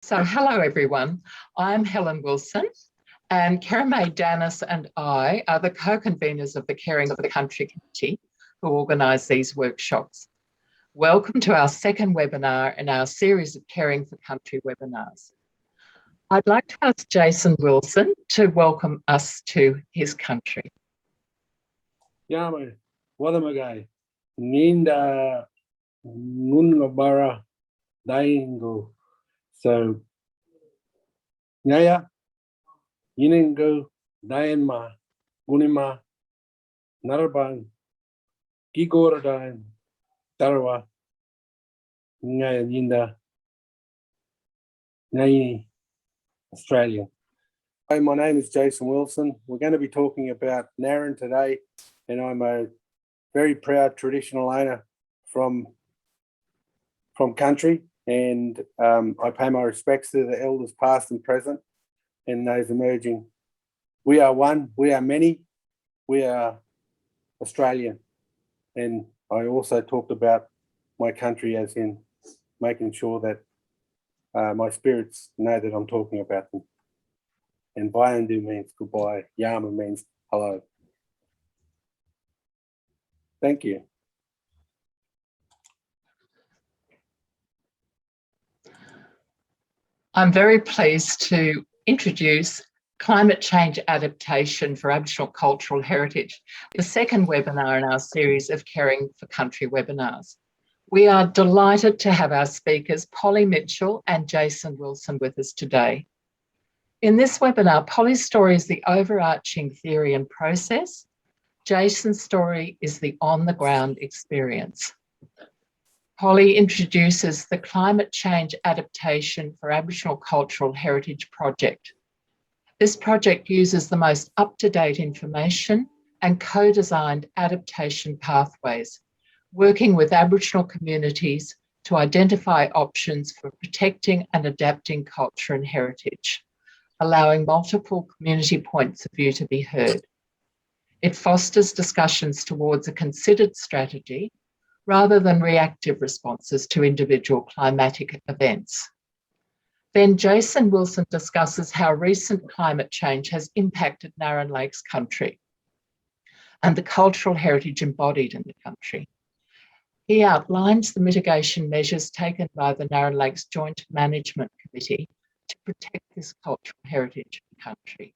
So hello everyone, I'm Helen Wilson and Kerame Danis and I are the co-conveners of the Caring for the Country Committee who organise these workshops. Welcome to our second webinar in our series of Caring for Country webinars. I'd like to ask Jason Wilson to welcome us to his country. Yama, Wadamagai, Ninda Nungabara Daingo. So, Nyaya, Yiningo, Dayanma, Gunima, Narabang, Gigoradain, Tarawa, Nyaya Yinda, Nayi, Australia. Hi, my name is Jason Wilson. We're going to be talking about Narran today, and I'm a very proud traditional owner from country, and I pay my respects to the elders past and present and those emerging. We are one, we are many, we are Australian. And I also talked about my country as in making sure that my spirits know that I'm talking about them. And Bayandu means goodbye, Yama means hello. Thank you. I'm very pleased to introduce Climate Change Adaptation for Aboriginal Cultural Heritage, the second webinar in our series of Caring for Country webinars. We are delighted to have our speakers, Polly Mitchell and Jason Wilson, with us today. In this webinar, Polly's story is the overarching theory and process. Jason's story is the on-the-ground experience. Polly introduces the Climate Change Adaptation for Aboriginal Cultural Heritage project. This project uses the most up-to-date information and co-designed adaptation pathways, working with Aboriginal communities to identify options for protecting and adapting culture and heritage, allowing multiple community points of view to be heard. It fosters discussions towards a considered strategy rather than reactive responses to individual climatic events. Then Jason Wilson discusses how recent climate change has impacted Narran Lakes country and the cultural heritage embodied in the country. He outlines the mitigation measures taken by the Narran Lakes Joint Management Committee to protect this cultural heritage in the country.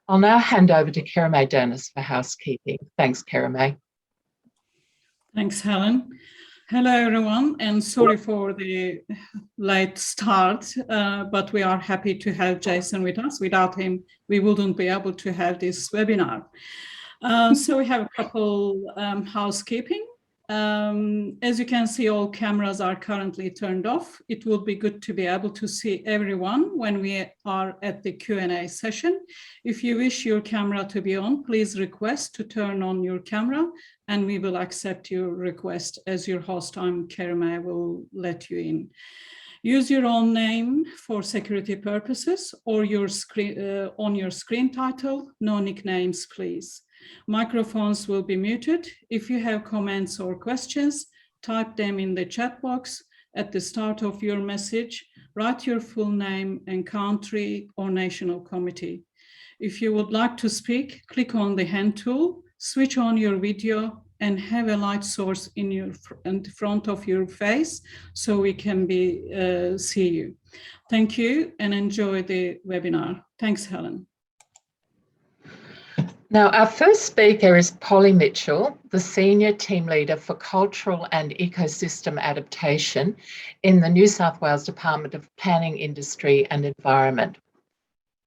I'll now hand over to Kerame Danis for housekeeping. Thanks, Kerame. Thanks, Helen. Hello, everyone, and sorry for the late start, but we are happy to have Jason with us. Without him, we wouldn't be able to have this webinar. So we have a couple housekeeping. As you can see, all cameras are currently turned off. It would be good to be able to see everyone when we are at the Q&A session. If you wish your camera to be on, please request to turn on your camera and we will accept your request. As your host, I'm Kerame, will let you in. Use your own name for security purposes or your screen, on your screen title, no nicknames, please. Microphones will be muted. If you have comments or questions, type them in the chat box at the start of your message. Write your full name and country or national committee. If you would like to speak, click on the hand tool, switch on your video and have a light source in front of your face so we can see you. Thank you and enjoy the webinar. Thanks, Helen. Now, our first speaker is Polly Mitchell, the Senior Team Leader for Cultural and Ecosystem Adaptation in the New South Wales Department of Planning, Industry and Environment.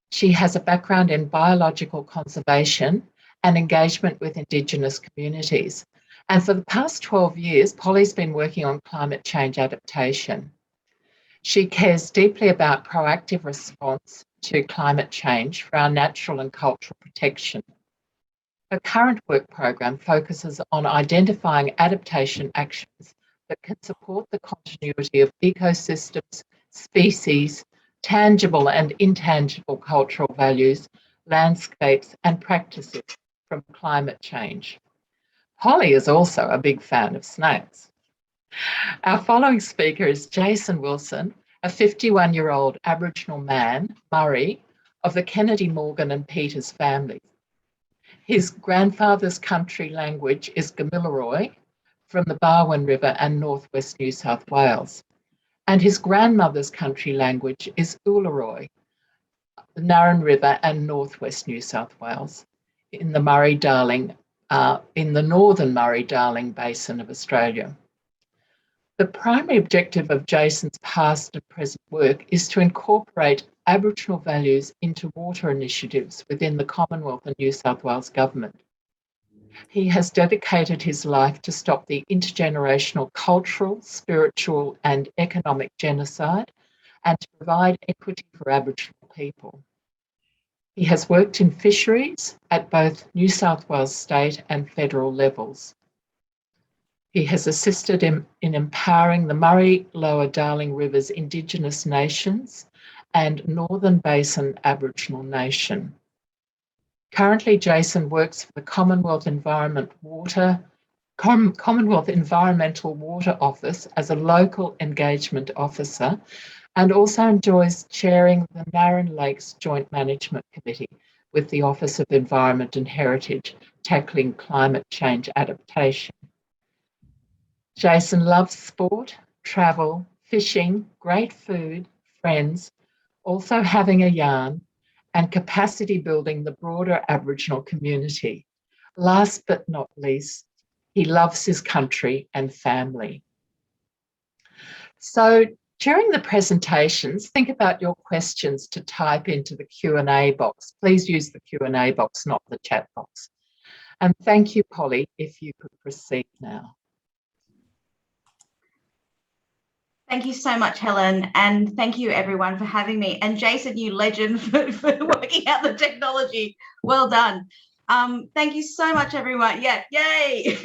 She has a background in biological conservation and engagement with Indigenous communities. And for the past 12 years, Polly's been working on climate change adaptation. She cares deeply about proactive response to climate change for our natural and cultural protection. Her current work program focuses on identifying adaptation actions that can support the continuity of ecosystems, species, tangible and intangible cultural values, landscapes and practices from climate change. Polly is also a big fan of snakes. Our following speaker is Jason Wilson, a 51-year-old Aboriginal man, Murray, of the Kennedy, Morgan and Peters families. His grandfather's country language is Gamilaroi from the Barwon River and northwest New South Wales. And his grandmother's country language is Uluru, the Narran River and northwest New South Wales in the Murray-Darling, in the northern Murray-Darling Basin of Australia. The primary objective of Jason's past and present work is to incorporate Aboriginal values into water initiatives within the Commonwealth and New South Wales Government. He has dedicated his life to stop the intergenerational cultural, spiritual and economic genocide and to provide equity for Aboriginal people. He has worked in fisheries at both New South Wales state and federal levels. He has assisted in empowering the Murray Lower Darling Rivers Indigenous Nations and Northern Basin Aboriginal Nation. Currently, Jason works for the Commonwealth Environmental Water Office as a local engagement officer and also enjoys chairing the Narran Lakes Joint Management Committee with the Office of Environment and Heritage, tackling climate change adaptation. Jason loves sport, travel, fishing, great food, friends, also having a yarn, and capacity building the broader Aboriginal community. Last but not least, he loves his country and family. So during the presentations, think about your questions to type into the Q&A box. Please use the Q&A box, not the chat box. And thank you, Polly, if you could proceed now. Thank you so much, Helen, and thank you everyone for having me. And Jason, you legend for working out the technology. Well done. Thank you so much, everyone. Yeah, yay.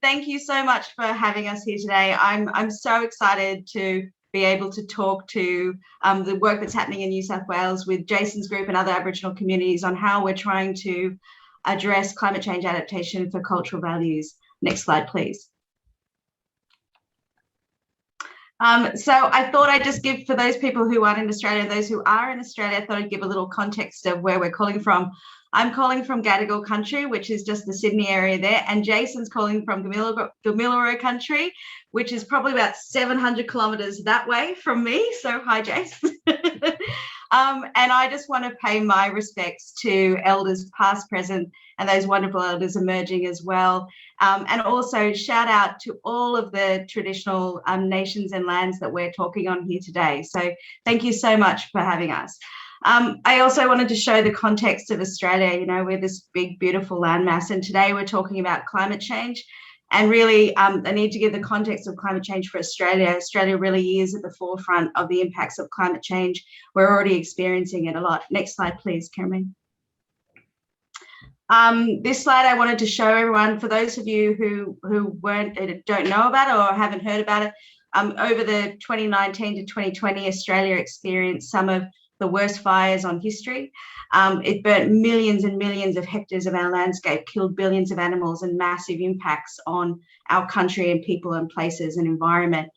Thank you so much for having us here today. I'm so excited to be able to talk to the work that's happening in New South Wales with Jason's group and other Aboriginal communities on how we're trying to address climate change adaptation for cultural values. Next slide, please. So I thought I'd just give, for those people who aren't in Australia, those who are in Australia, I thought I'd give a little context of where we're calling from. I'm calling from Gadigal country, which is just the Sydney area there, and Jason's calling from Gamilaroi country, which is probably about 700 kilometres that way from me. So hi, Jason. And I just want to pay my respects to elders past, present, and those wonderful elders emerging as well. And also shout out to all of the traditional nations and lands that we're talking on here today. So thank you so much for having us. I also wanted to show the context of Australia. You know, we're this big, beautiful landmass, and today we're talking about climate change. And really, I need to give the context of climate change for Australia. Australia really is at the forefront of the impacts of climate change. We're already experiencing it a lot. Next slide, please, Cameron. This slide I wanted to show everyone, for those of you who don't know about it or haven't heard about it, over the 2019 to 2020, Australia experienced some of the worst fires on history. It burnt millions and millions of hectares of our landscape, killed billions of animals, and massive impacts on our country and people and places and environment.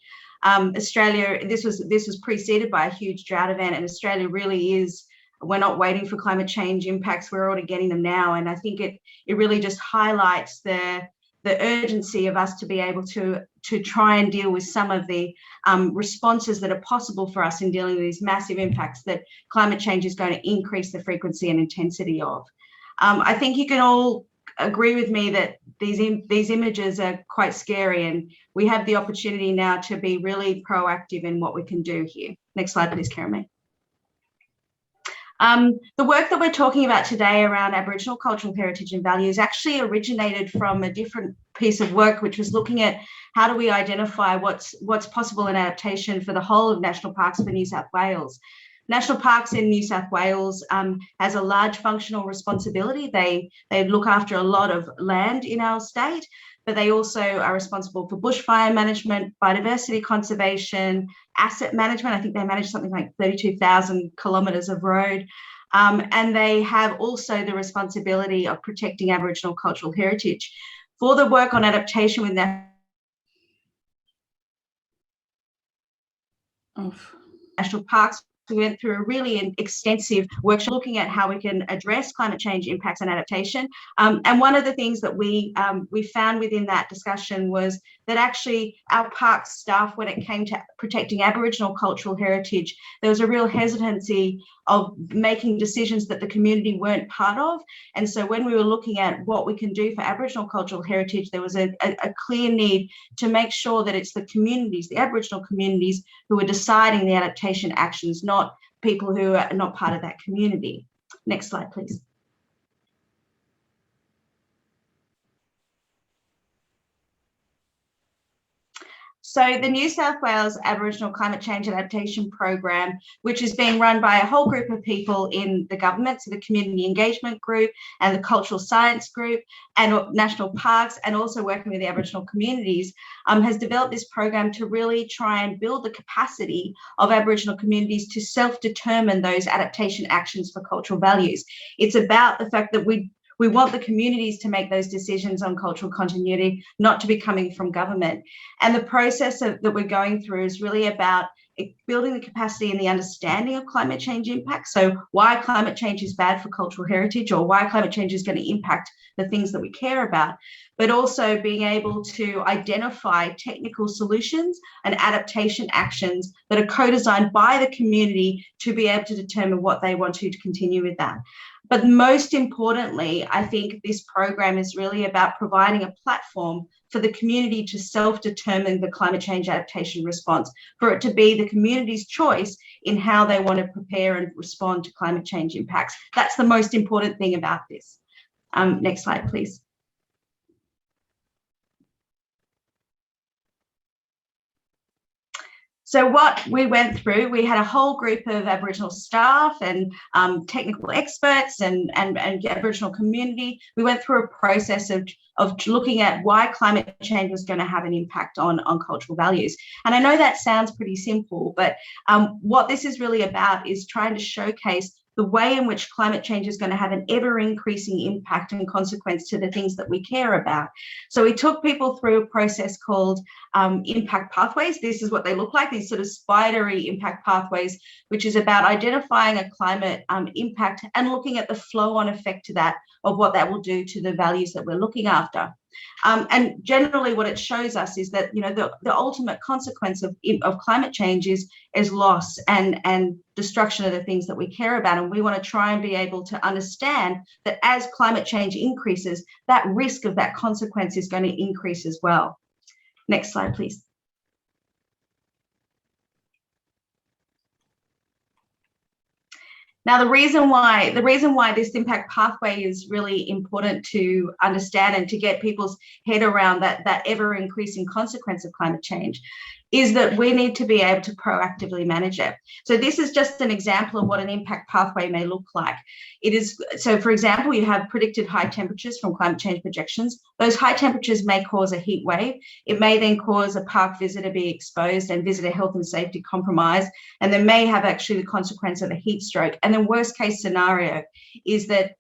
Australia, this was preceded by a huge drought event, and Australia really is, we're not waiting for climate change impacts, we're already getting them now. And I think it really just highlights the urgency of us to be able to try and deal with some of the responses that are possible for us in dealing with these massive impacts that climate change is going to increase the frequency and intensity of. I think you can all agree with me that these images are quite scary, and we have the opportunity now to be really proactive in what we can do here. Next slide, please, Karen. The work that we're talking about today around Aboriginal cultural heritage and values actually originated from a different piece of work, which was looking at how do we identify what's possible in adaptation for the whole of national parks for New South Wales. National parks in New South Wales has a large functional responsibility. They look after a lot of land in our state, but they also are responsible for bushfire management, biodiversity conservation, asset management. I think they manage something like 32,000 kilometres of road. And they have also the responsibility of protecting Aboriginal cultural heritage. For the work on adaptation with that, of national parks. We went through a really extensive workshop looking at how we can address climate change impacts and adaptation. And one of the things that we found within that discussion was that actually our park staff, when it came to protecting Aboriginal cultural heritage, there was a real hesitancy of making decisions that the community weren't part of. And so when we were looking at what we can do for Aboriginal cultural heritage, there was a clear need to make sure that it's the communities, the Aboriginal communities, who are deciding the adaptation actions, not people who are not part of that community. Next slide, please. So the New South Wales Aboriginal Climate Change Adaptation Program, which is being run by a whole group of people in the government, so the Community Engagement Group and the Cultural Science Group and National Parks, and also working with the Aboriginal communities, has developed this program to really try and build the capacity of Aboriginal communities to self-determine those adaptation actions for cultural values. It's about the fact that we want the communities to make those decisions on cultural continuity, not to be coming from government. And the process that we're going through is really about building the capacity and the understanding of climate change impacts. So why climate change is bad for cultural heritage, or why climate change is going to impact the things that we care about, but also being able to identify technical solutions and adaptation actions that are co-designed by the community to be able to determine what they want to continue with that. But most importantly, I think this program is really about providing a platform for the community to self-determine the climate change adaptation response, for it to be the community's choice in how they want to prepare and respond to climate change impacts. That's the most important thing about this. Next slide, please. So what we went through, we had a whole group of Aboriginal staff and technical experts and Aboriginal community. We went through a process of looking at why climate change was going to have an impact on cultural values. And I know that sounds pretty simple, but what this is really about is trying to showcase the way in which climate change is going to have an ever-increasing impact and consequence to the things that we care about. So we took people through a process called impact pathways. This is what they look like, these sort of spidery impact pathways, which is about identifying a climate impact and looking at the flow-on effect to that, of what that will do to the values that we're looking after. And generally what it shows us is that, you know, the ultimate consequence of climate change is loss and destruction of the things that we care about. And we want to try and be able to understand that as climate change increases, that risk of that consequence is going to increase as well. Next slide, please. Now, the reason why this impact pathway is really important to understand and to get people's head around that ever-increasing consequence of climate change is that we need to be able to proactively manage it. So this is just an example of what an impact pathway may look like. It is, so for example, you have predicted high temperatures from climate change projections. Those high temperatures may cause a heat wave. It may then cause a park visitor be exposed and visitor health and safety compromised, and they may have actually the consequence of a heat stroke. And the worst case scenario is that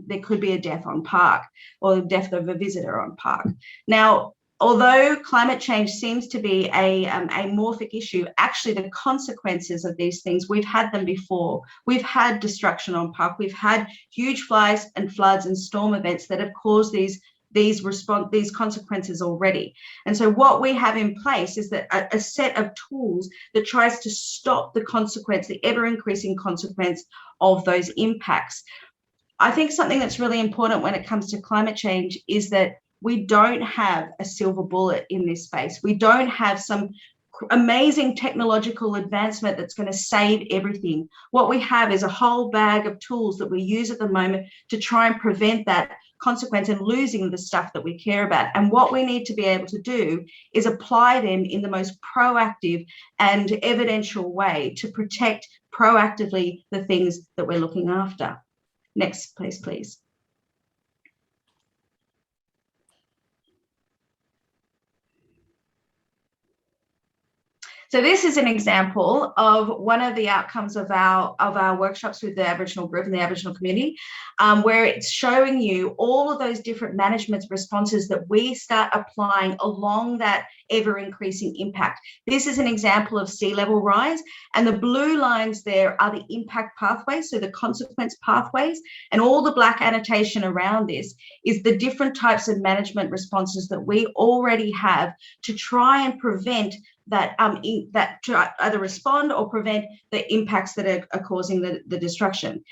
there could be a death on park, or the death of a visitor on park. Now, although climate change seems to be a morphic issue, actually the consequences of these things, we've had them before. We've had destruction on park. We've had huge fires and floods and storm events that have caused these consequences already. And so what we have in place is that a set of tools that tries to stop the consequence, the ever-increasing consequence of those impacts. I think something that's really important when it comes to climate change is that we don't have a silver bullet in this space. We don't have some amazing technological advancement that's going to save everything. What we have is a whole bag of tools that we use at the moment to try and prevent that consequence and losing the stuff that we care about. And what we need to be able to do is apply them in the most proactive and evidential way to protect proactively the things that we're looking after. Next, please. So this is an example of one of the outcomes of our workshops with the Aboriginal group and the Aboriginal community, where it's showing you all of those different management responses that we start applying along that ever increasing impact. This is an example of sea level rise, and the blue lines there are the impact pathways, so the consequence pathways, and all the black annotation around this is the different types of management responses that we already have to try and prevent that, to either respond or prevent the impacts that are causing the destruction.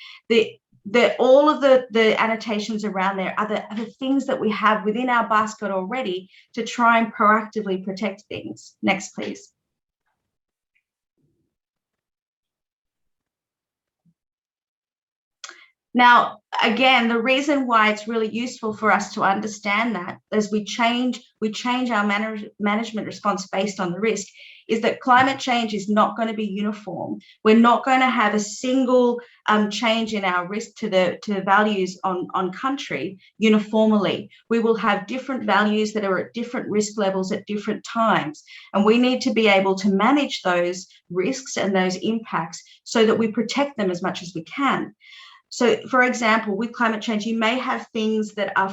All of the annotations around there are the things that we have within our basket already to try and proactively protect things. Next, please. Now, again, the reason why it's really useful for us to understand that as we change our management response based on the risk is that climate change is not going to be uniform. We're not going to have a single change in our risk to the values on country uniformly. We will have different values that are at different risk levels at different times. And we need to be able to manage those risks and those impacts so that we protect them as much as we can. So, for example, with climate change, you may have things that are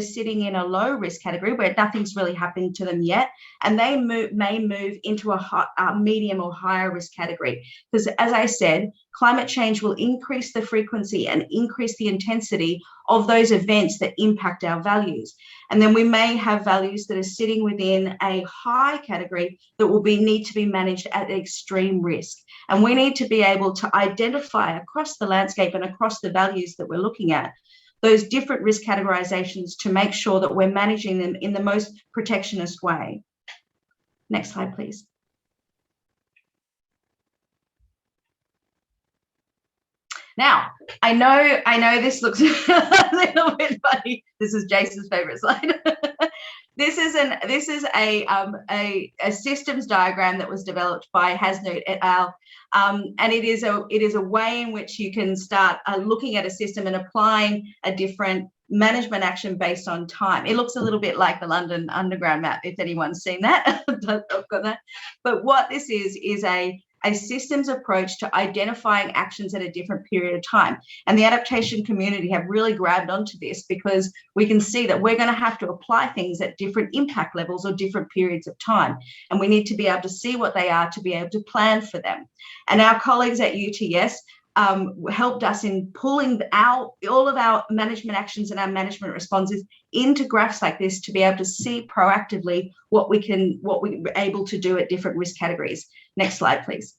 sitting in a low risk category where nothing's really happening to them yet, and they may move into a medium or higher risk category. Because, as I said, climate change will increase the frequency and increase the intensity of those events that impact our values. And then we may have values that are sitting within a high category that will need to be managed at extreme risk. And we need to be able to identify across the landscape and across the values that we're looking at those different risk categorizations to make sure that we're managing them in the most protectionist way. Next slide, please. Now, I know this looks a little bit funny. This is Jason's favorite slide. This is a systems diagram that was developed by Hasnut et al. And it is a way in which you can start looking at a system and applying a different management action based on time. It looks a little bit like the London Underground map, if anyone's seen that. I've got that. But what this is a systems approach to identifying actions at a different period of time. And the adaptation community have really grabbed onto this because we can see that we're going to have to apply things at different impact levels or different periods of time. And we need to be able to see what they are to be able to plan for them. And our colleagues at UTS helped us in pulling out all of our management actions and our management responses into graphs like this to be able to see proactively what we're able to do at different risk categories. Next slide, please.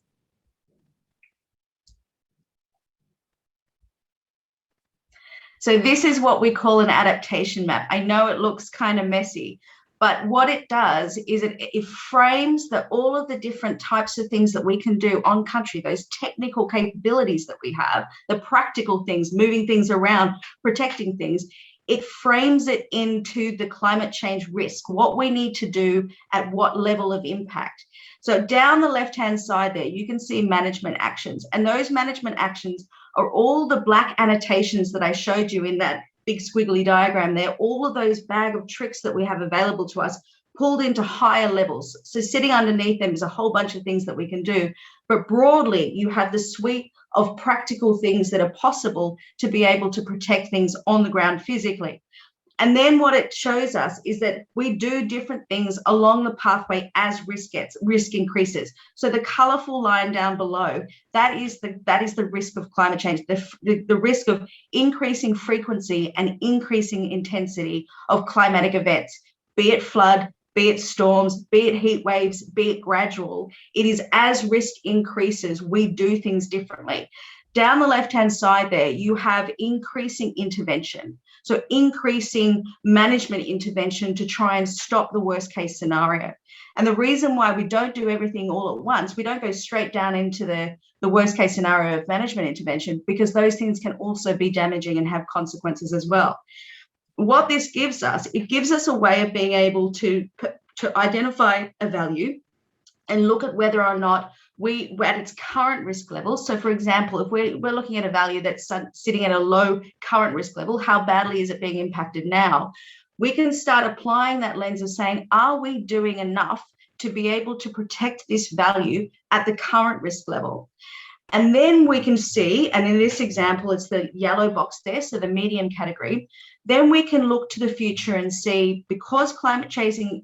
So this is what we call an adaptation map. I know it looks kind of messy, but what it does is it frames all of the different types of things that we can do on country, those technical capabilities that we have, the practical things, moving things around, protecting things. It frames it into the climate change risk, what we need to do at what level of impact. So down the left-hand side there, you can see management actions. And those management actions are all the black annotations that I showed you in that big squiggly diagram there, all of those bag of tricks that we have available to us pulled into higher levels. So sitting underneath them is a whole bunch of things that we can do. But broadly, you have the suite of practical things that are possible to be able to protect things on the ground physically. And then what it shows us is that we do different things along the pathway as risk increases. So the colorful line down below, that is the risk of climate change, the risk of increasing frequency and increasing intensity of climatic events, be it flood, be it storms, be it heat waves, be it gradual. It is as risk increases, we do things differently. Down the left-hand side there, you have increasing intervention. So increasing management intervention to try and stop the worst case scenario. And the reason why we don't do everything all at once, we don't go straight down into the worst case scenario of management intervention, because those things can also be damaging and have consequences as well. What this gives us, it gives us a way of being able to identify a value and look at whether or not we're at its current risk level. So for example, if we're looking at a value that's sitting at a low current risk level, how badly is it being impacted now? We can start applying that lens of saying, are we doing enough to be able to protect this value at the current risk level? And then we can see, and in this example, it's the yellow box there, so the medium category. Then we can look to the future and see, because climate changing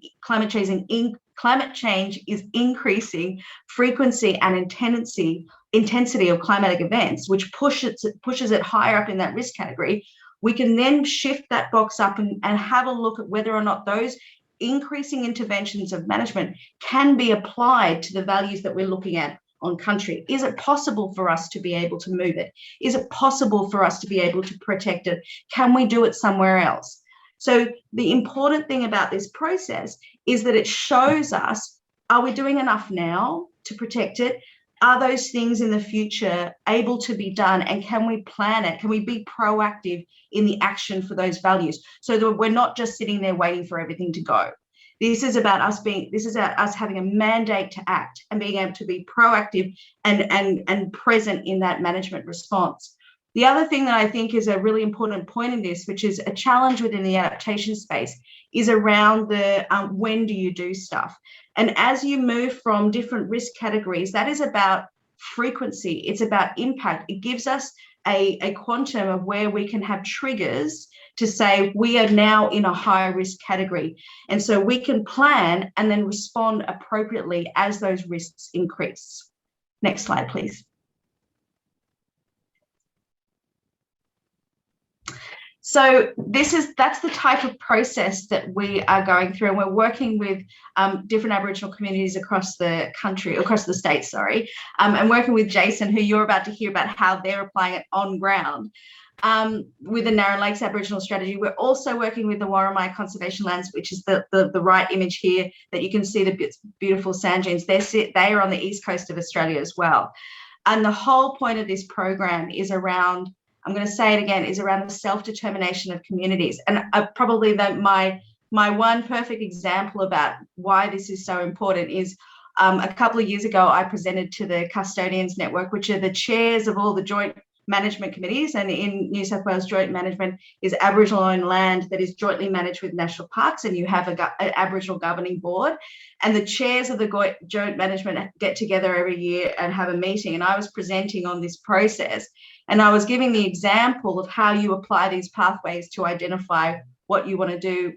climate change is increasing frequency and intensity of climatic events, which pushes it higher up in that risk category, we can then shift that box up and have a look at whether or not those increasing interventions of management can be applied to the values that we're looking at on country. Is it possible for us to be able to move it? Is it possible for us to be able to protect it? Can we do it somewhere else? So the important thing about this process is that it shows us, are we doing enough now to protect it? Are those things in the future able to be done? And can we plan it? Can we be proactive in the action for those values so that we're not just sitting there waiting for everything to go? This is about us having a mandate to act and being able to be proactive and present in that management response. The other thing that I think is a really important point in this, which is a challenge within the adaptation space, is around the when do you do stuff? And as you move from different risk categories, that is about frequency. It's about impact. It gives us a quantum of where we can have triggers to say we are now in a high risk category. And so we can plan and then respond appropriately as those risks increase. Next slide, please. So that's the type of process that we are going through, and we're working with different Aboriginal communities across the country, across the state, sorry, and working with Jason, who you're about to hear about how they're applying it on ground. With the Narran Lakes Aboriginal strategy, we're also working with the Warramai Conservation Lands, which is the right image here that you can see the beautiful sand dunes. They are on the east coast of Australia as well. And the whole point of this program is around, I'm going to say it again, is around the self-determination of communities. And probably my one perfect example about why this is so important is a couple of years ago, I presented to the Custodians Network, which are the chairs of all the joint management committees. And in New South Wales, joint management is Aboriginal-owned land that is jointly managed with national parks, and you have an Aboriginal governing board. And the chairs of the joint management get together every year and have a meeting. And I was presenting on this process, and I was giving the example of how you apply these pathways to identify what you want to do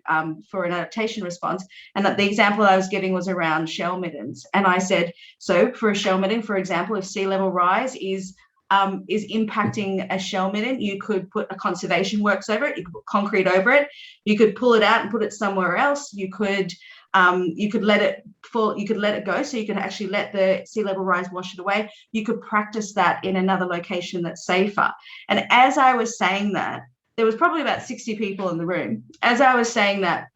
for an adaptation response. And that the example I was giving was around shell middens. And I said, so for a shell midden, for example, if sea level rise is impacting a shell midden, you could put a conservation works over it, you could put concrete over it, you could pull it out and put it somewhere else, you could let it fall, you could let it go, so you could actually let the sea level rise wash it away. You could practice that in another location that's safer. And as I was saying that, there was probably about 60 people in the room. As I was saying that,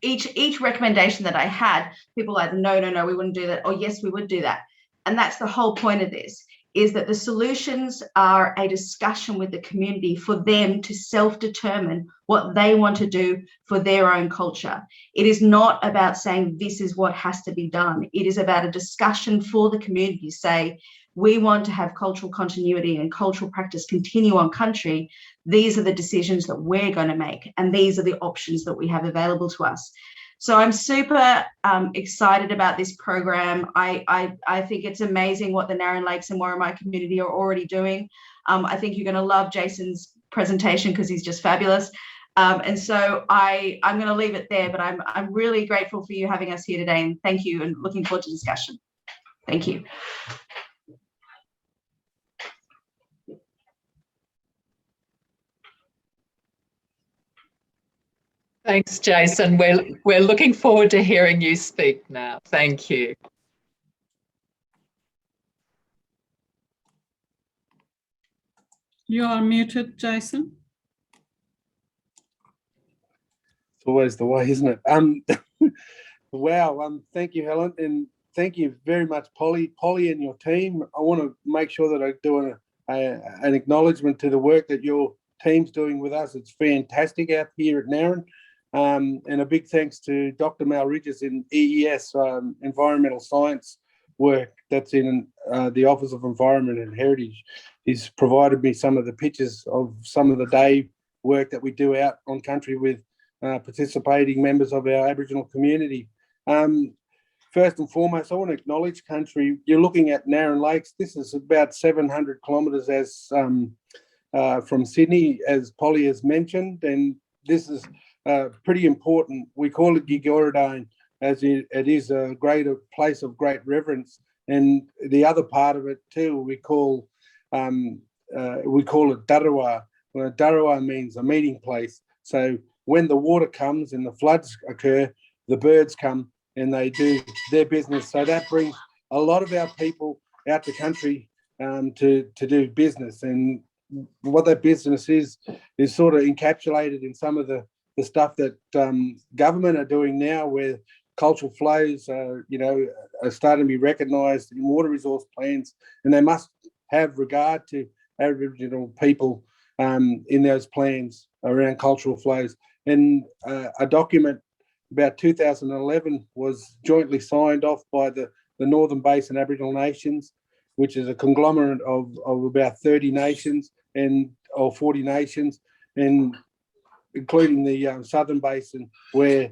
each recommendation that I had, people either no, we wouldn't do that, or yes, we would do that. And that's the whole point of this, is that the solutions are a discussion with the community for them to self-determine what they want to do for their own culture. It is not about saying this is what has to be done. It is about a discussion for the community to say, we want to have cultural continuity and cultural practice continue on country. These are the decisions that we're going to make, and these are the options that we have available to us. So I'm super excited about this program. I think it's amazing what the Narran Lakes and Warramai community are already doing. I think you're going to love Jason's presentation because he's just fabulous. And so I'm going to leave it there, but I'm really grateful for you having us here today, and thank you, and looking forward to discussion. Thank you. Thanks, Jason. We're looking forward to hearing you speak now. Thank you. You are muted, Jason. It's always the way, isn't it? Wow. Thank you, Helen, and thank you very much, Polly and your team. I want to make sure that I do an acknowledgement to the work that your team's doing with us. It's fantastic out here at Narran. And a big thanks to Dr. Mal Ridges in EES, environmental science work that's in the Office of Environment and Heritage. He's provided me some of the pictures of some of the day work that we do out on country with participating members of our Aboriginal community. First and foremost, I want to acknowledge country. You're looking at Narran Lakes. This is about 700 kilometres from Sydney, as Polly has mentioned, and this is pretty important. We call it Gigoradane, as it is a greater place of great reverence. And the other part of it too, we call it Darawa. Well, Darawa means a meeting place. So when the water comes and the floods occur, the birds come and they do their business. So that brings a lot of our people out the country to do business. And what that business is sort of encapsulated in some of the stuff that government are doing now, where cultural flows are starting to be recognised in water resource plans, and they must have regard to Aboriginal people in those plans around cultural flows. And a document about 2011 was jointly signed off by the Northern Basin Aboriginal Nations, which is a conglomerate of about 30 nations or 40 nations, and including the Southern Basin, where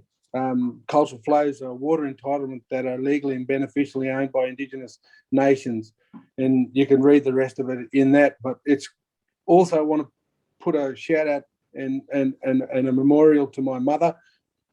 cultural flows are water entitlement that are legally and beneficially owned by Indigenous nations. And you can read the rest of it in that. But it's also, I want to put a shout out and a memorial to my mother.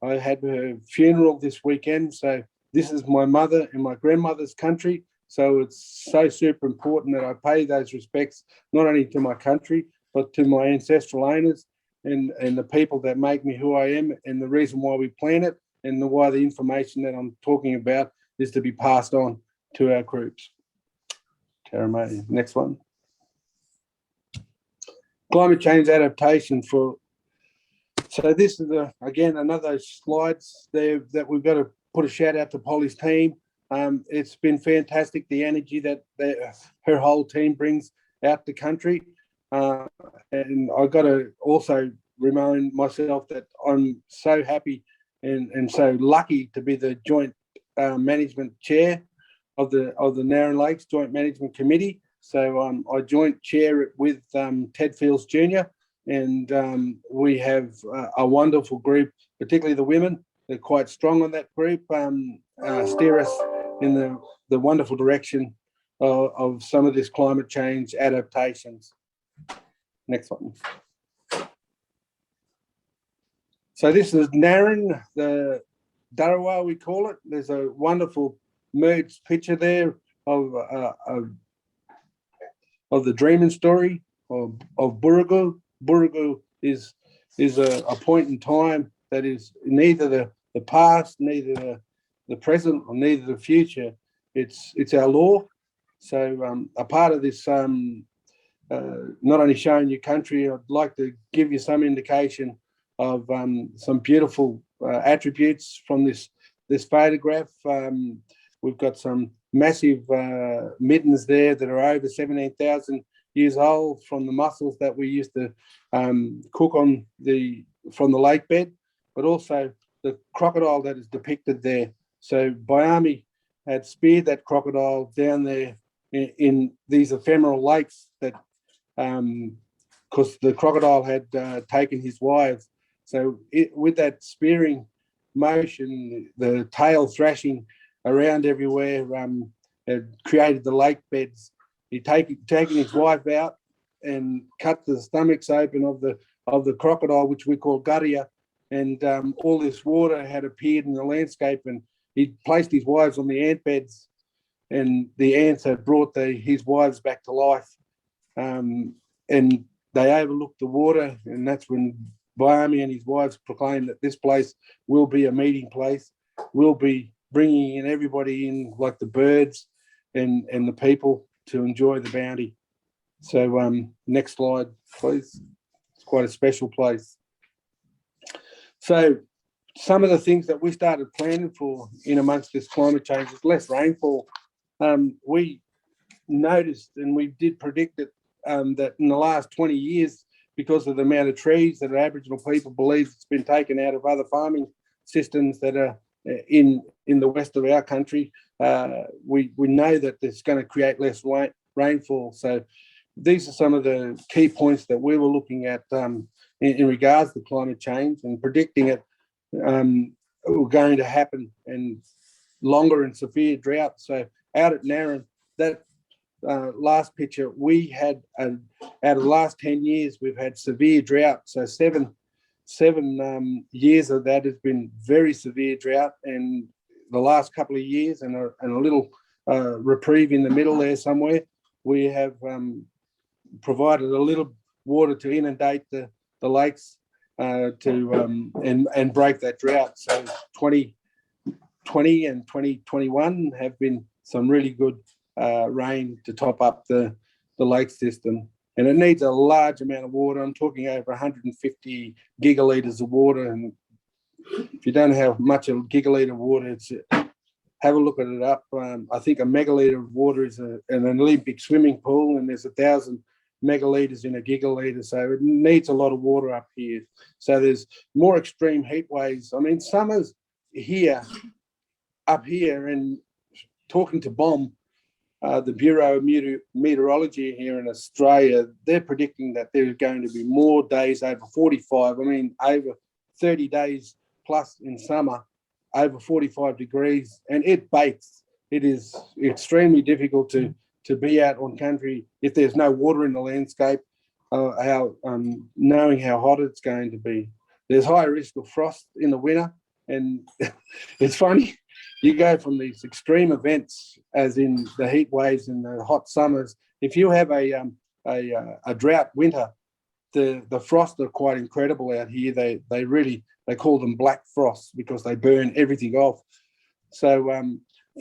I had her funeral this weekend. So this is my mother and my grandmother's country. So it's so super important that I pay those respects, not only to my country, but to my ancestral owners and the people that make me who I am, and the reason why we plan it, and why the information that I'm talking about is to be passed on to our groups. Taramati, next one. Climate change adaptation for. So this is again another slides there that we've got to put a shout out to Polly's team. It's been fantastic, the energy that her whole team brings out the country. And I've got to also remind myself that I'm so happy and so lucky to be the joint management chair of the Narran Lakes Joint Management Committee. So I joint chair it with Ted Fields Jr. And we have a wonderful group, particularly the women. They're quite strong on that group, steer us in the wonderful direction of some of this climate change adaptations. Next one. So this is Narran, the Darawa we call it. There's a wonderful merged picture there of the dreaming story of Burrugu. Burrugu is a point in time that is neither the past, neither the present, or neither the future. It's our law. So a part of this, not only showing your country, I'd like to give you some indication of some beautiful attributes from this photograph. We've got some massive middens there that are over 17,000 years old, from the mussels that we used to cook on from the lake bed, but also the crocodile that is depicted there. So Byami had speared that crocodile down there in these ephemeral lakes, that because the crocodile had taken his wives. So with that spearing motion, the tail thrashing around everywhere, had created the lake beds. He'd taken his wife out and cut the stomachs open of the crocodile, which we call garia, and all this water had appeared in the landscape, and he placed his wives on the ant beds, and the ants had brought his wives back to life. And they overlooked the water, and that's when Byami and his wives proclaimed that this place will be a meeting place. We'll be bringing in everybody in, like the birds and the people, to enjoy the bounty. So next slide, please. It's quite a special place. So some of the things that we started planning for in amongst this climate change is less rainfall. We noticed, and we did predict it, that in the last 20 years, because of the amount of trees that Aboriginal people believe it's been taken out of other farming systems that are in the west of our country, we know that it's going to create less rainfall. So these are some of the key points that we were looking at in regards to climate change, and predicting it were going to happen, and longer and severe drought. So out at Narran, that last picture, we had out of the last 10 years, we've had severe drought. So seven years of that has been very severe drought, and the last couple of years and a little reprieve in the middle there somewhere, we have provided a little water to inundate the lakes and break that drought. So 2020 and 2021 have been some really good rain to top up the lake system. And it needs a large amount of water. I'm talking over 150 gigalitres of water. And if you don't know how much a gigalitre of water it's, have a look at it up. I think a megalitre of water is an Olympic swimming pool, and there's 1,000 megalitres in a gigalitre. So it needs a lot of water up here. So there's more extreme heat waves. I mean, summers here, up here, and talking to BOM, the Bureau of Meteorology here in Australia, they're predicting that there's going to be more days over 45. I mean, over 30 days plus in summer, over 45 degrees, and it bakes. It is extremely difficult to be out on country if there's no water in the landscape, knowing how hot it's going to be. There's high risk of frost in the winter, and it's funny, you go from these extreme events, as in the heat waves and the hot summers. If you have a drought winter, the frosts are quite incredible out here. They call them black frosts because they burn everything off. So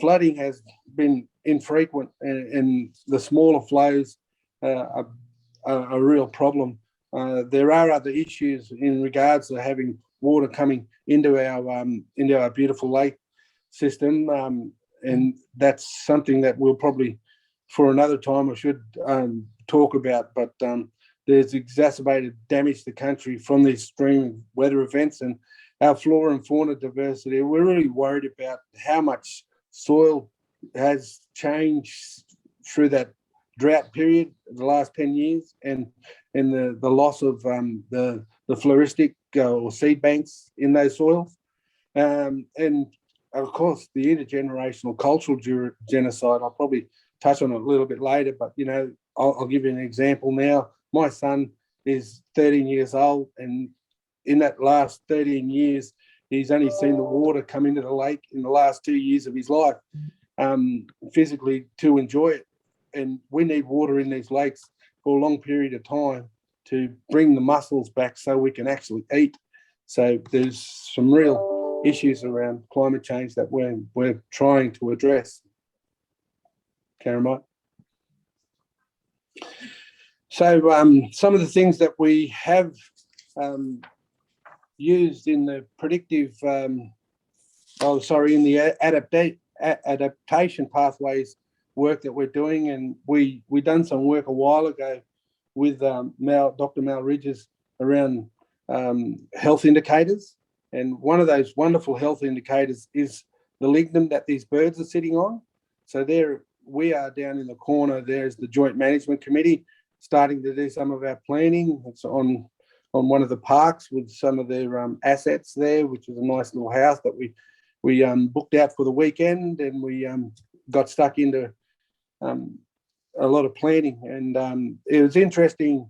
flooding has been infrequent, and the smaller flows are a real problem. There are other issues in regards to having water coming into our beautiful lake system, and that's something that we'll probably, for another time, I should talk about. But there's exacerbated damage to the country from these extreme weather events, and our flora and fauna diversity. We're really worried about how much soil has changed through that drought period, the last 10 years, and the loss of the floristic or seed banks in those soils. And of course, the intergenerational cultural genocide, I'll probably touch on it a little bit later, but, you know, I'll give you an example now. My son is 13 years old, and in that last 13 years, he's only seen the water come into the lake in the last 2 years of his life, physically, to enjoy it. And we need water in these lakes for a long period of time to bring the mussels back so we can actually eat. So there's some real issues around climate change that we're trying to address. Karen, Mike? So some of the things that we have used in the predictive, in the adaptation pathways work that we're doing, and we done some work a while ago with Dr. Mal Ridges around health indicators. And one of those wonderful health indicators is the lignum that these birds are sitting on. So there we are down in the corner. There's the Joint Management Committee starting to do some of our planning. It's on one of the parks with some of their assets there, which is a nice little house that we booked out for the weekend, and we got stuck into a lot of planning. And it was interesting.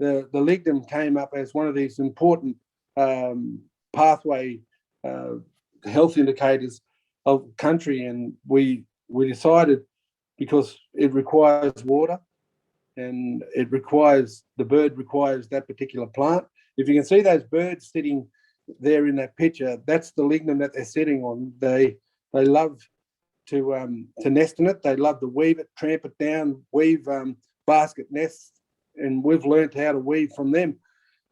The lignum came up as one of these important pathway health indicators of country, and we decided, because it requires water and the bird requires that particular plant. If you can see those birds sitting there in that picture, that's the lignum that they're sitting on. They love to nest in it. They love to weave it, tramp it down, weave basket nests, and we've learned how to weave from them.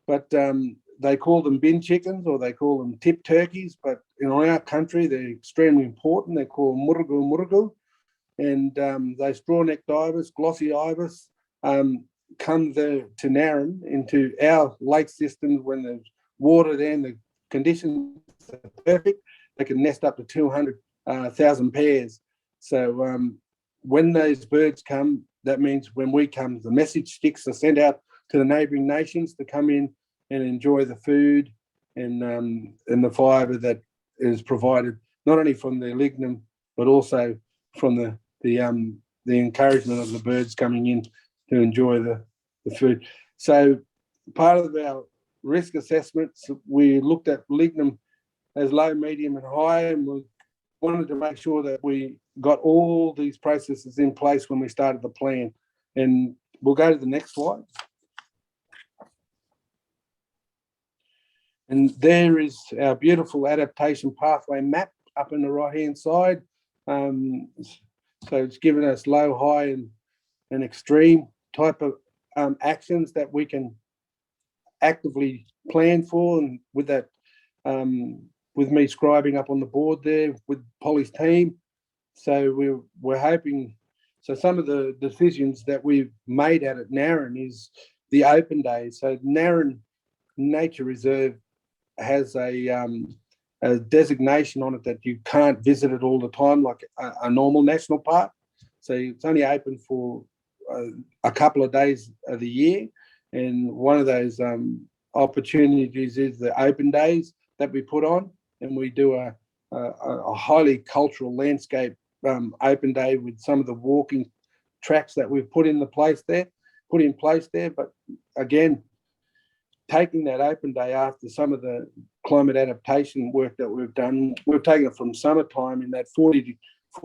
But they call them bin chickens, or they call them tip turkeys, but in our country they're extremely important. They're called murugu, and those straw-necked ibis, glossy ibis, come to Narran into our lake systems when there's water there and the conditions are perfect. They can nest up to 200,000 pairs. So when those birds come, that means when we come, the message sticks are sent out to the neighbouring nations to come in and enjoy the food and the fibre that is provided not only from the lignum but also from the encouragement of the birds coming in to enjoy the food. So part of our risk assessments, we looked at lignum as low, medium and high, and wanted to make sure that we got all these processes in place when we started the plan. And we'll go to the next slide. And there is our beautiful adaptation pathway map up in the right-hand side. So it's given us low, high, and extreme type of actions that we can actively plan for. And with that, with me scribing up on the board there with Polly's team. So we're hoping, so some of the decisions that we've made out at Narran is the open days. So Narran Nature Reserve has a designation on it that you can't visit it all the time like a normal national park. So it's only open for a couple of days of the year. And one of those opportunities is the open days that we put on, and we do a highly cultural landscape open day with some of the walking tracks that we've put in place there. But again, taking that open day after some of the climate adaptation work that we've done, we've taken it from summertime in that 40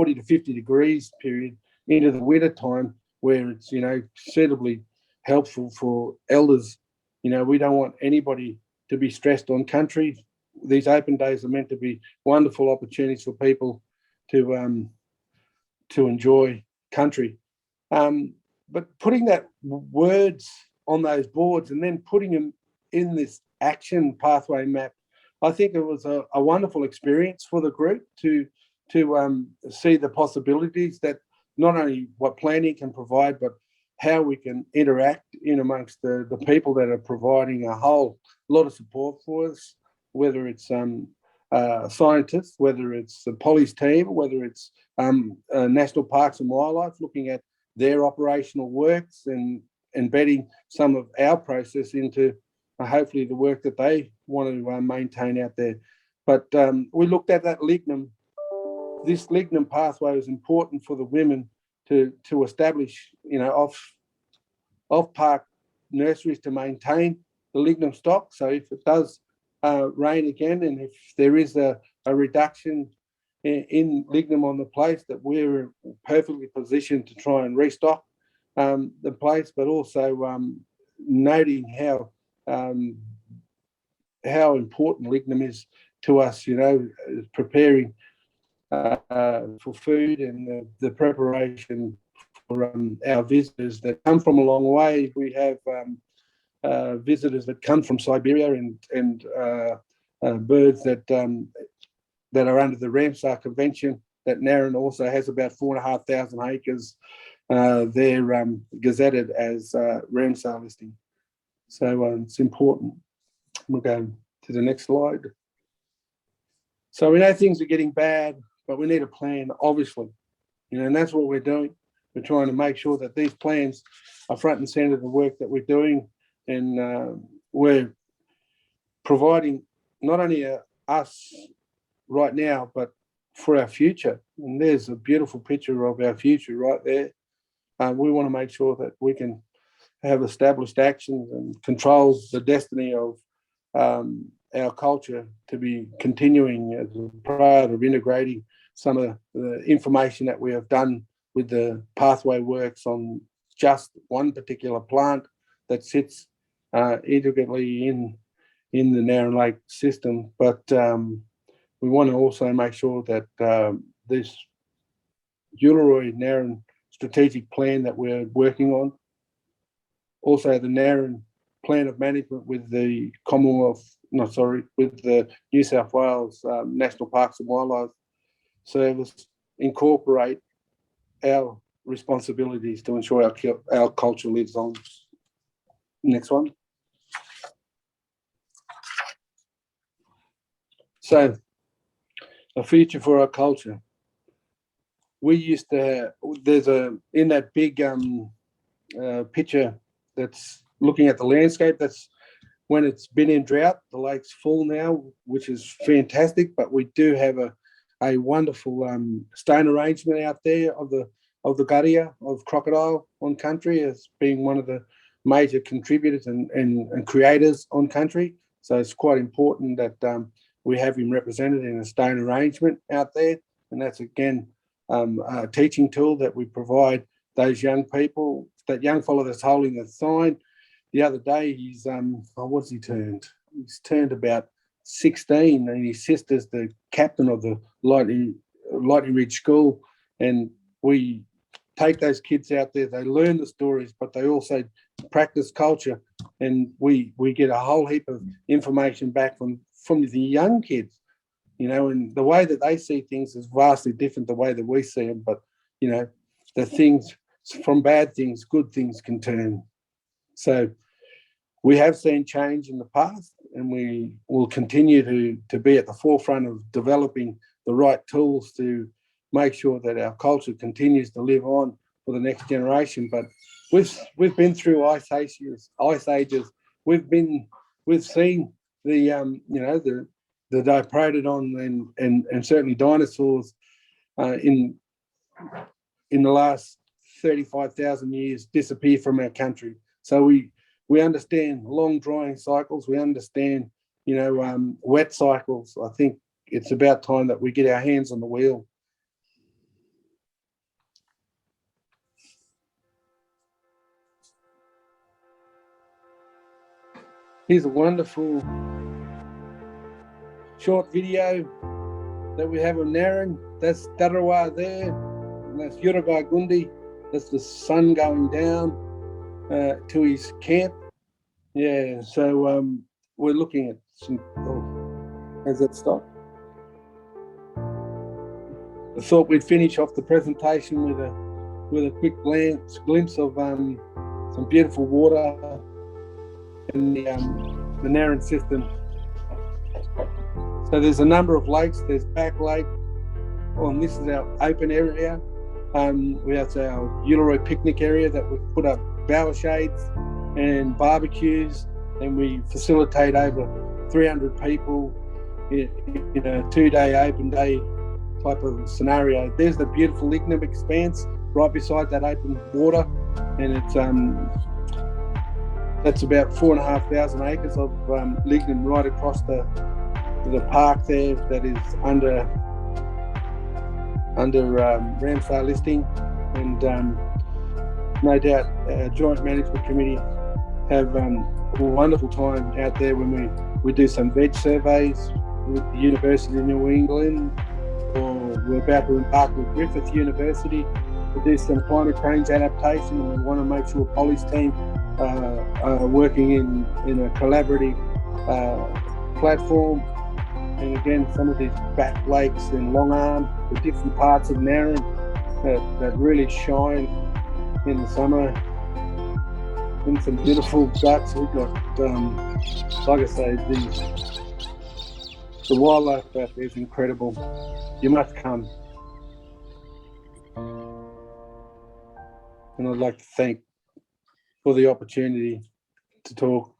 to 50 degrees period into the winter time where it's, suitably helpful for elders. We don't want anybody to be stressed on country. These open days are meant to be wonderful opportunities for people to enjoy country. But putting that words on those boards and then putting them in this action pathway map, I think it was a wonderful experience for the group to see the possibilities that not only what planning can provide, but how we can interact in amongst the people that are providing a whole lot of support for us, whether it's scientists, whether it's the Polly's team, whether it's National Parks and Wildlife, looking at their operational works and embedding some of our process into hopefully the work that they want to maintain out there. But we looked at that lignum. This lignum pathway is important for the women to establish, off park nurseries to maintain the lignum stock. So if it does rain again, and if there is a reduction in lignum on the place, that we're perfectly positioned to try and restock the place, but also noting how important lignum is to us, preparing for food and the preparation for our visitors that come from a long way. We have visitors that come from Siberia and birds that are under the Ramsar Convention, that Narran also has about 4,500 acres. They're gazetted as Ramsar listing. So it's important. We'll go to the next slide. So we know things are getting bad, but we need a plan, obviously. And that's what we're doing. We're trying to make sure that these plans are front and centre of the work that we're doing. And we're providing not only us right now, but for our future. And there's a beautiful picture of our future right there. We want to make sure that we can have established actions and control the destiny of our culture to be continuing as a part of integrating some of the information that we have done with the pathway works on just one particular plant that sits integrally in the Narran Lake system. But we want to also make sure that this Uluru Narran strategic plan that we're working on, also the Narran plan of management with the with the New South Wales National Parks and Wildlife Service, incorporate our responsibilities to ensure our culture lives on. Next one. So, a future for our culture. We used to, in that big picture that's looking at the landscape, that's when it's been in drought. The lake's full now, which is fantastic, but we do have a wonderful stone arrangement out there of the Garia of crocodile on country as being one of the major contributors and creators on country. So it's quite important that we have him represented in a stone arrangement out there. and that's again a teaching tool that we provide those young people. That young fellow that's holding the sign, the other day, he's what's he turned? He's turned about 16, and his sister's the captain of the Lightning Ridge School, and we take those kids out there. They learn the stories, but they also practice culture, and we get a whole heap of information back from the young kids, you know, and the way that they see things is vastly different the way that we see them. But, you know, the things from bad things, good things can turn. So we have seen change in the past, and we will continue to be at the forefront of developing the right tools to make sure that our culture continues to live on for the next generation. But we've been through ice ages. We've seen the you know, the diprotodon and certainly dinosaurs in the last 35,000 years disappear from our country. So we understand long drying cycles. We understand, you know, wet cycles. I think it's about time that we get our hands on the wheel. Here's a wonderful short video that we have of Naren. That's Darawa there, and that's Yuragai Gundi. That's the sun going down to his camp. Yeah, so we're looking at some. Oh, has that stopped? I thought we'd finish off the presentation with a quick glimpse of some beautiful water in the Naren system. So there's a number of lakes. There's Back Lake. And this is our open area. We have our Uluru picnic area that we've put up bower shades and barbecues, and we facilitate over 300 people in a 2-day open day type of scenario. There's the beautiful lignum expanse right beside that open water, and it's that's about 4,500 acres of lignum right across the park there that is under Ramsar listing, and no doubt our joint management committee have a wonderful time out there when we do some veg surveys with the University of New England, or we're about to embark with Griffith University to do some climate change adaptation, and we want to make sure Polly's team are working in a collaborative platform. And again, some of these back lakes in Long Arm, the different parts of Naren that really shine in the summer. And some beautiful ducks. We've got, like I say, the wildlife out there is incredible. You must come. And I'd like to thank for the opportunity to talk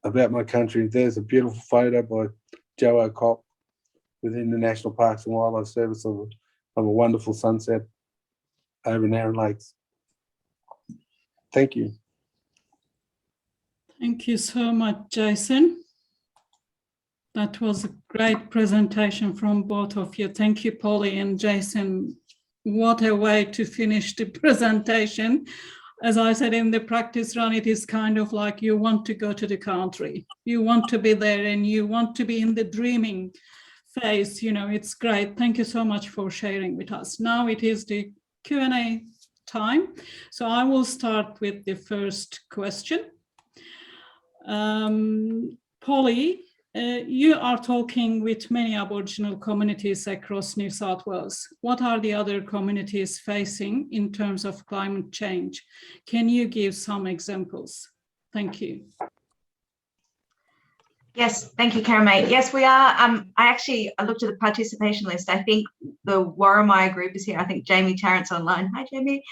about my country. There's a beautiful photo by Joe O'Cock within the National Parks and Wildlife Service of a wonderful sunset over Naren Lakes. Thank you. Thank you so much, Jason. That was a great presentation from both of you. Thank you, Polly and Jason. What a way to finish the presentation. As I said in the practice run, it is kind of like you want to go to the country. You want to be there and you want to be in the dreaming phase. You know, it's great. Thank you so much for sharing with us. Now it is the Q&A time. So I will start with the first question. Polly, you are talking with many Aboriginal communities across New South Wales. What are the other communities facing in terms of climate change? Can you give some examples? Thank you. Yes, thank you, Karamate. Yes, we are. I looked at the participation list. I think the Warramai group is here. I think Jamie Tarrant's online. Hi, Jamie.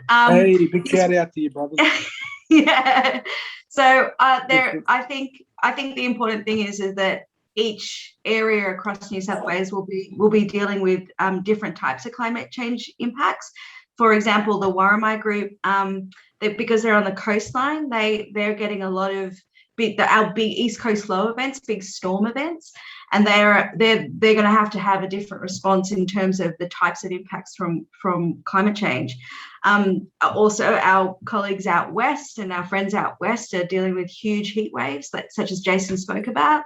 Hey, big shout out to you, brother. Yeah. So I think the important thing is that each area across New South Wales will be dealing with different types of climate change impacts. For example, the Warramai group, because they're on the coastline, they're getting a lot of our big East Coast flow events, big storm events, and they're going to have a different response in terms of the types of impacts from climate change. Also, our colleagues out west and our friends out west are dealing with huge heat waves, such as Jason spoke about.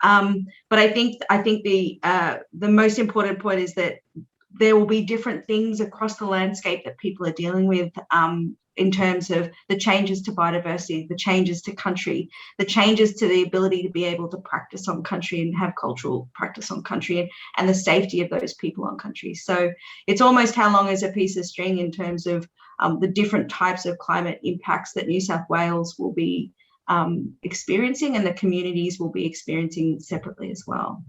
But I think the most important point is that there will be different things across the landscape that people are dealing with in terms of the changes to biodiversity, the changes to country, the changes to the ability to be able to practice on country and have cultural practice on country, and the safety of those people on country. So it's almost how long is a piece of string in terms of the different types of climate impacts that New South Wales will be experiencing, and the communities will be experiencing separately as well.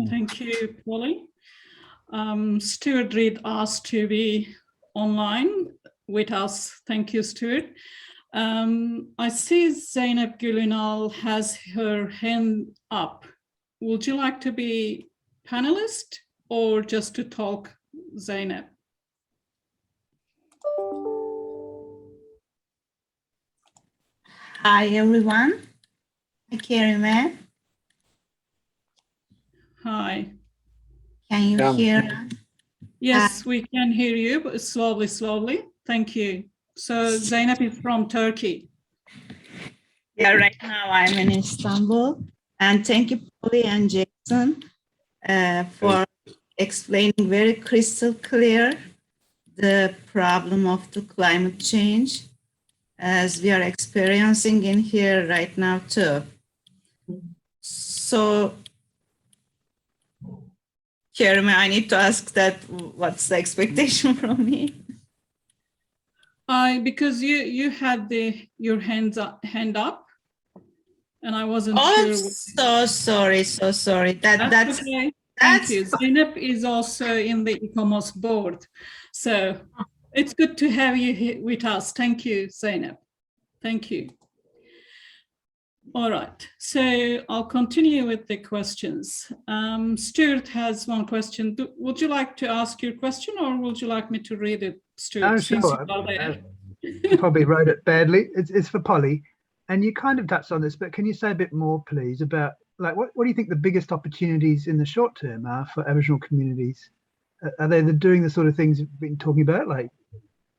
Thank you, Polly. Stuart Reid asked to be online with us. Thank you, Stuart. I see Zainab Gulunal has her hand up. Would you like to be panelist or just to talk, Zainab? Hi, everyone. Hi, Kerima. Hi. Can you hear? Yes, we can hear you, but slowly, slowly. Thank you. So Zainab is from Turkey. Yeah, right now I'm in Istanbul. And thank you, Polly and Jason, for explaining very crystal clear the problem of the climate change as we are experiencing in here right now too. So, Kerima, I need to ask that, what's the expectation from me? Because you had your hand up, and I wasn't sure. So sorry. That's okay. Thank you. Zainab is also in the ICOMOS board, so it's good to have you here with us. Thank you, Zainab. Thank you. All right, so I'll continue with the questions. Stuart has one question. Would you like to ask your question, or would you like me to read it, Stuart? Oh, sure. You probably wrote it badly. It's for Polly, and you kind of touched on this, but can you say a bit more, please, about like what do you think the biggest opportunities in the short term are for Aboriginal communities? Are they doing the sort of things we've been talking about, like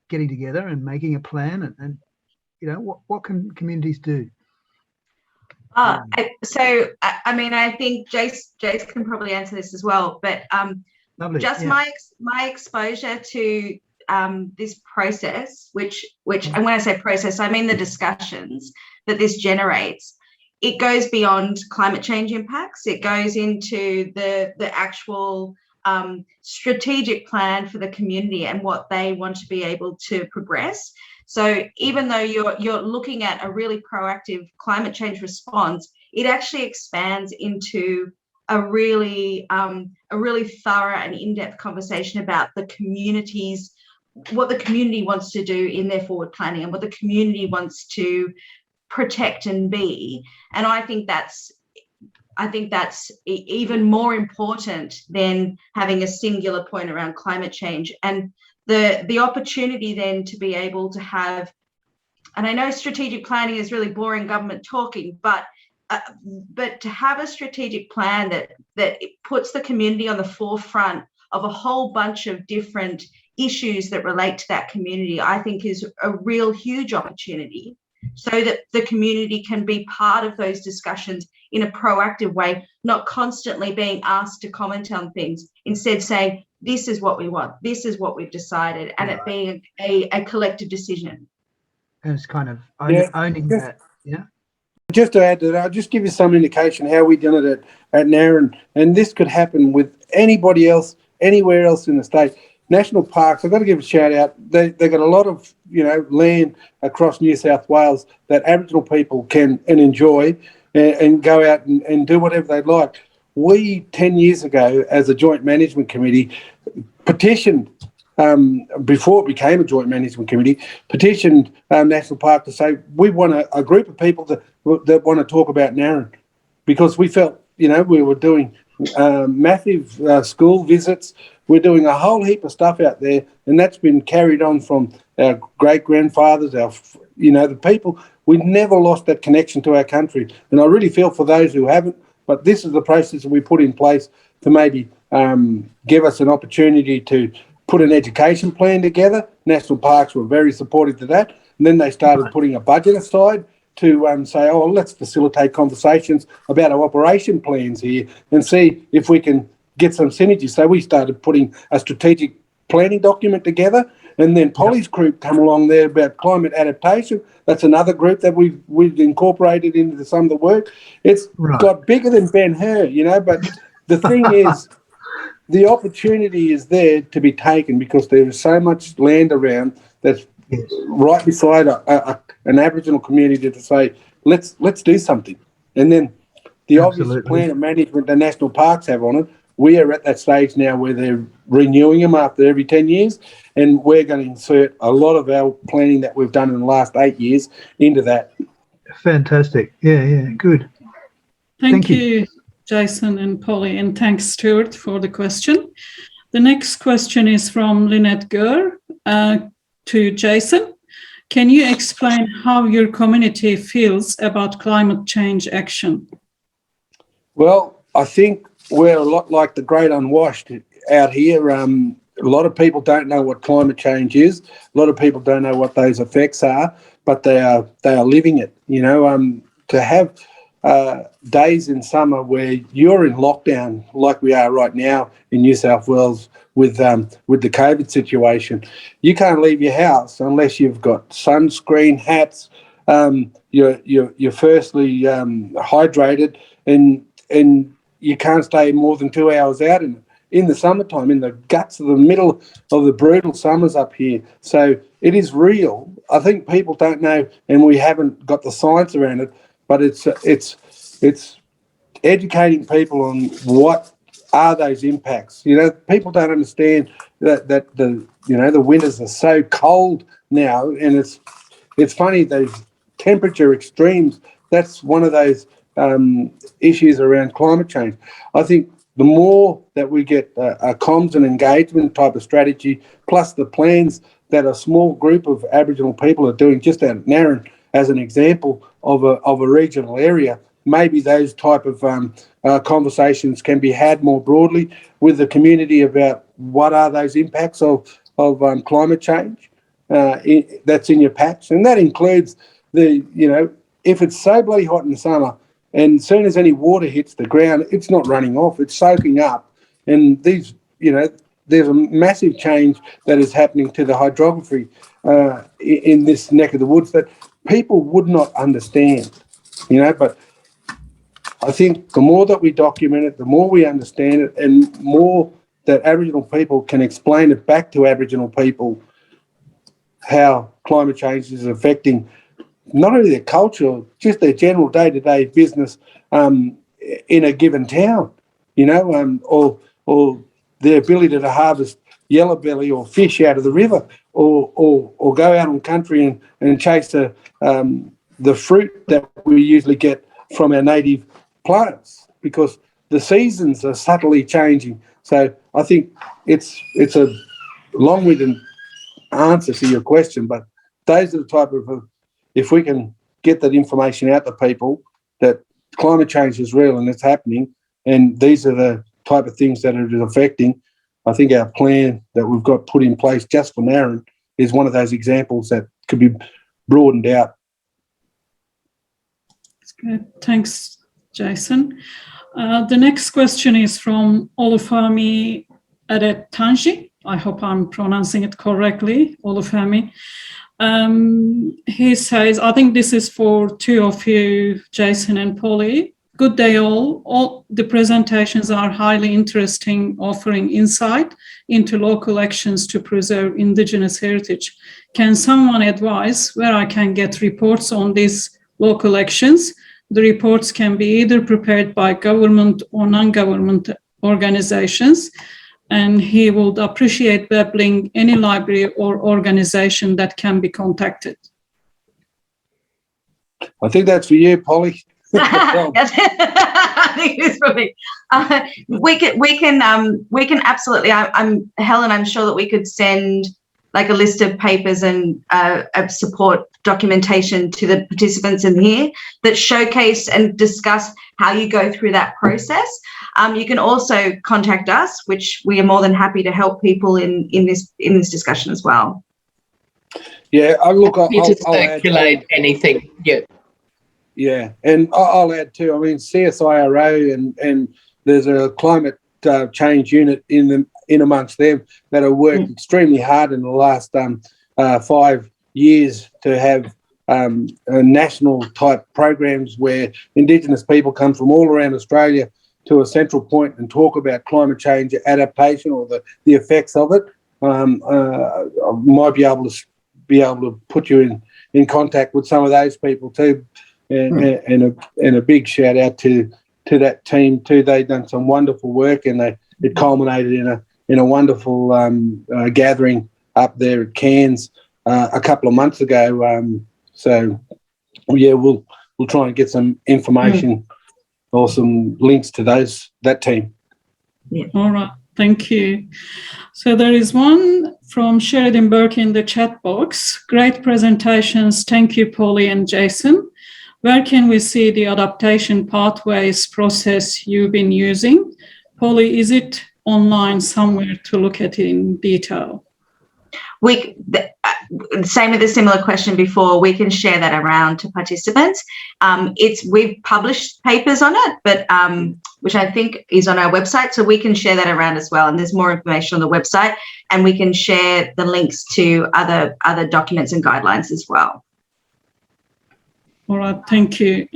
getting together and making a plan, and you know, what can communities do? So, I mean, I think Jace can probably answer this as well, but Lovely. just Yeah. my exposure to this process, which, and when I say process, I mean the discussions that this generates. It goes beyond climate change impacts. It goes into the actual strategic plan for the community and what they want to be able to progress. So even though you're looking at a really proactive climate change response, it actually expands into a really thorough and in-depth conversation about the communities, what the community wants to do in their forward planning and what the community wants to protect and be. And I think that's even more important than having a singular point around climate change. And the opportunity then to be able to have, and I know strategic planning is really boring government talking, but to have a strategic plan that puts the community on the forefront of a whole bunch of different issues that relate to that community, I think is a real huge opportunity, so that the community can be part of those discussions in a proactive way, not constantly being asked to comment on things, instead saying, this is what we want, this is what we've decided, and it being a collective decision. And it's kind of owning that, yeah. Just to add to that, I'll just give you some indication how we done it at Narran, and this could happen with anybody else, anywhere else in the state. National parks, I've got to give a shout out. They've got a lot of, you know, land across New South Wales that Aboriginal people can enjoy and go out and do whatever they like. We, 10 years ago, as a joint management committee, petitioned, before it became a joint management committee, petitioned National Park to say, we want a group of people that want to talk about Narran, because we felt, you know, we were doing massive school visits. We're doing a whole heap of stuff out there, and that's been carried on from our great-grandfathers, the people. We've never lost that connection to our country, and I really feel for those who haven't. But this is the process that we put in place to maybe give us an opportunity to put an education plan together. National Parks were very supportive to that. And then they started putting a budget aside to say, oh, let's facilitate conversations about our operation plans here and see if we can get some synergy. So we started putting a strategic planning document together, and then Polly's group come along there about climate adaptation. That's another group that we've incorporated into some of the work. It's got bigger than Ben-Hur, you know, but the thing is, the opportunity is there to be taken because there is so much land around that's right beside an Aboriginal community to say, let's do something. And then the obvious plan of management the national parks have on it, we are at that stage now where they're renewing them after every 10 years, and we're going to insert a lot of our planning that we've done in the last 8 years into that. Fantastic. Yeah, good. Thank you, Jason and Polly, and thanks, Stuart, for the question. The next question is from Lynette Gurr to Jason. Can you explain how your community feels about climate change action? Well, I think we're a lot like the great unwashed out here. A lot of people don't know what climate change is. A lot of people don't know what those effects are, but they are living it. You know, to have days in summer where you're in lockdown like we are right now in New South Wales with the COVID situation, you can't leave your house unless you've got sunscreen, hats. You're firstly hydrated, and you can't stay more than 2 hours out in the summertime, in the guts of the middle of the brutal summers up here. So it is real. I think people don't know, and we haven't got the science around it, but it's educating people on what are those impacts. You know, people don't understand that the winters are so cold now, and it's funny, those temperature extremes. That's one of those issues around climate change. I think the more that we get a comms and engagement type of strategy, plus the plans that a small group of Aboriginal people are doing just out at Narran as an example of a regional area, maybe those type of conversations can be had more broadly with the community about what are those impacts of climate change that's in your patch. And that includes if it's so bloody hot in the summer, and as soon as any water hits the ground, it's not running off, it's soaking up. And there's a massive change that is happening to the hydrography in this neck of the woods that people would not understand, but I think the more that we document it, the more we understand it, and more that Aboriginal people can explain it back to Aboriginal people how climate change is affecting not only their culture, just their general day-to-day business in a given town, or their ability to harvest yellow belly or fish out of the river, or go out on country and chase the fruit that we usually get from our native plants, because the seasons are subtly changing. So I think it's a long-winded answer to your question, but those are the type of, if we can get that information out to people that climate change is real and it's happening, and these are the type of things that it is affecting, I think our plan that we've got put in place just for Narran is one of those examples that could be broadened out. That's good. Thanks, Jason. The next question is from Olufemi Adetanji. I hope I'm pronouncing it correctly, Olufemi. He says, I think this is for two of you, Jason and Polly. Good day all. All the presentations are highly interesting, offering insight into local actions to preserve Indigenous heritage. Can someone advise where I can get reports on these local actions? The reports can be either prepared by government or non-government organizations, and he would appreciate babbling any library or organization that can be contacted. I think that's for you, Polly. I think it's for me. We can absolutely. I'm Helen. I'm sure that we could send like a list of papers and of support documentation to the participants in here that showcase and discuss how you go through that process. You can also contact us, which we are more than happy to help people in this discussion as well. Yeah, look, You to I'll add, circulate anything. Yeah. yeah, and I'll add too. I mean, CSIRO and there's a climate change unit in amongst them that have worked extremely hard in the last 5 years to have national type programs where Indigenous people come from all around Australia to a central point and talk about climate change adaptation or the effects of it. I might be able to put you in contact with some of those people too, and a big shout out to that team too. They've done some wonderful work, and it culminated in a wonderful gathering up there at Cairns a couple of months ago. So yeah, we'll try and get some information or some links to that team. Yeah. All right. Thank you. So there is one from Sheridan Burke in the chat box. Great presentations. Thank you, Polly and Jason. Where can we see the adaptation pathways process you've been using? Polly, is it online somewhere to look at it in detail? Same with a similar question before, we can share that around to participants. We've published papers on it, but which I think is on our website, so we can share that around as well. And there's more information on the website, and we can share the links to other documents and guidelines as well. All right, thank you.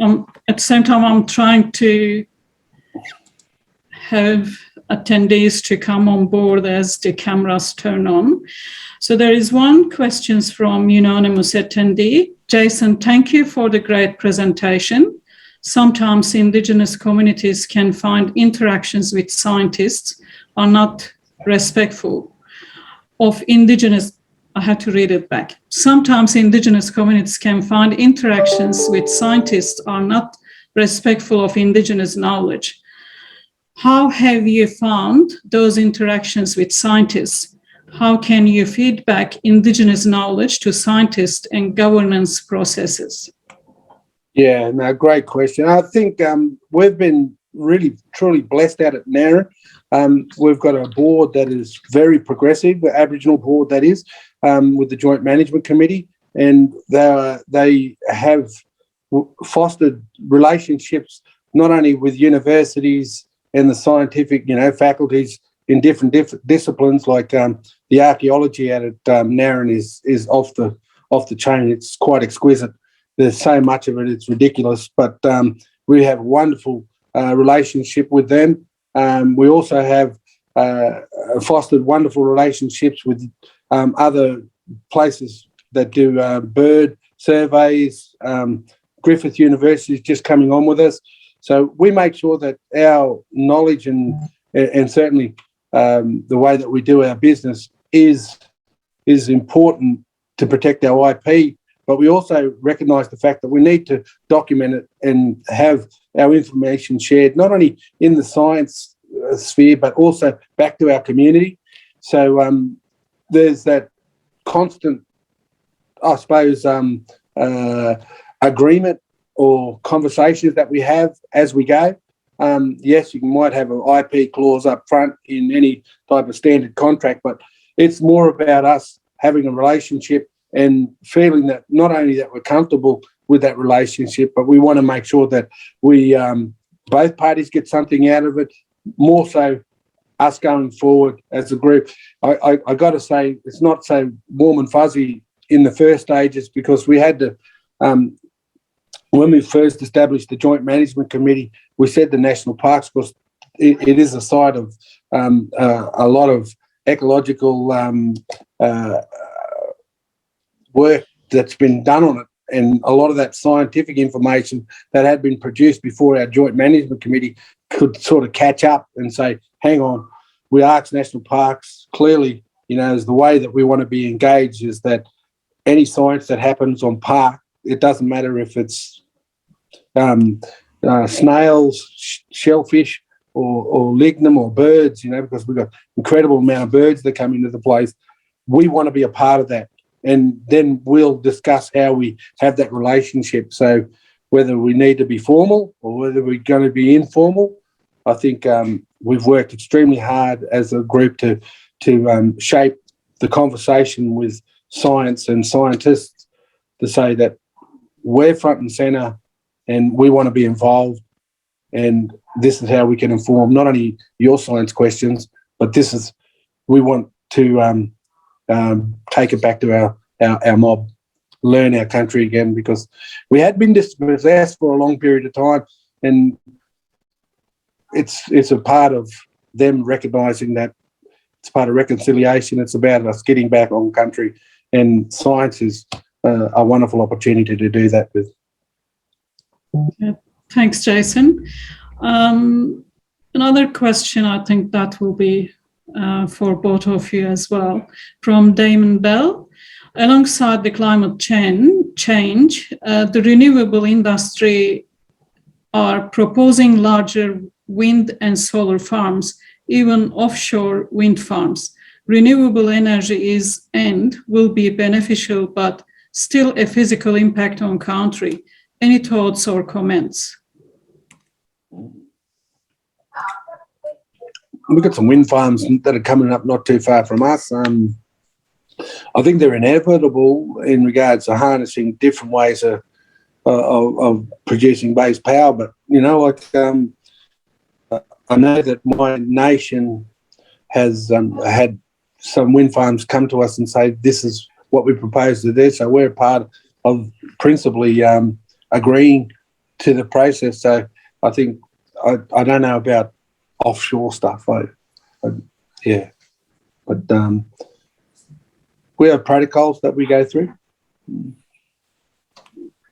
At the same time, I'm trying to have attendees to come on board as the cameras turn on. So there is one question from unanimous attendee. Jason, thank you for the great presentation. Sometimes Indigenous communities can find interactions with scientists are not respectful of Indigenous. I had to read it back. Sometimes Indigenous communities can find interactions with scientists are not respectful of Indigenous knowledge. How have you found those interactions with scientists? How can you feed back Indigenous knowledge to scientists and governance processes? Yeah, no, great question. I think we've been really, truly blessed out at NARA. We've got a board that is very progressive, the Aboriginal board that is, with the Joint Management Committee, and they have fostered relationships not only with universities and the scientific, faculties in different disciplines, like the archaeology at Narran is off the chain. It's quite exquisite. There's so much of it, it's ridiculous. But we have a wonderful relationship with them. We also have fostered wonderful relationships with other places that do bird surveys. Griffith University is just coming on with us. So we make sure that our knowledge and certainly the way that we do our business is important to protect our IP, but we also recognise the fact that we need to document it and have our information shared, not only in the science sphere, but also back to our community. So there's that constant, I suppose, agreement or conversations that we have as we go. Yes, you might have an IP clause up front in any type of standard contract, but it's more about us having a relationship and feeling that not only that we're comfortable with that relationship, but we want to make sure that we both parties get something out of it, more so us going forward as a group. I got to say, it's not so warm and fuzzy in the first stages, because we had to, when we first established the Joint Management Committee, we said the national parks, because it is a site of a lot of ecological work that's been done on it, and a lot of that scientific information that had been produced before our Joint Management Committee could sort of catch up and say, hang on, we asked national parks, clearly, is the way that we want to be engaged is that any science that happens on park, it doesn't matter if it's snails, shellfish, or lignum or birds, because we've got incredible amount of birds that come into the place. we want to be a part of that. And then we'll discuss how we have that relationship. So whether we need to be formal or whether we're going to be informal, I think we've worked extremely hard as a group to shape the conversation with science and scientists to say that we're front and centre and we want to be involved, and this is how we can inform not only your science questions, but we want to take it back to our mob, learn our country again, because we had been dispossessed for a long period of time, and it's a part of them recognising that it's part of reconciliation. It's about us getting back on country, and science is a wonderful opportunity to do that with. Yeah. Thanks, Jason. Another question, I think that will be for both of you as well, from Damon Bell. Alongside the climate change, the renewable industry are proposing larger wind and solar farms, even offshore wind farms. Renewable energy is and will be beneficial, but still a physical impact on country. Any thoughts or comments? We've got some wind farms that are coming up not too far from us. I think they're inevitable in regards to harnessing different ways of producing base power. But, you know, like I know that my nation has had some wind farms come to us and say, this is what we propose to do. So we're part of principally agreeing to the process. So I think, I don't know about offshore stuff. Yeah. But we have protocols that we go through.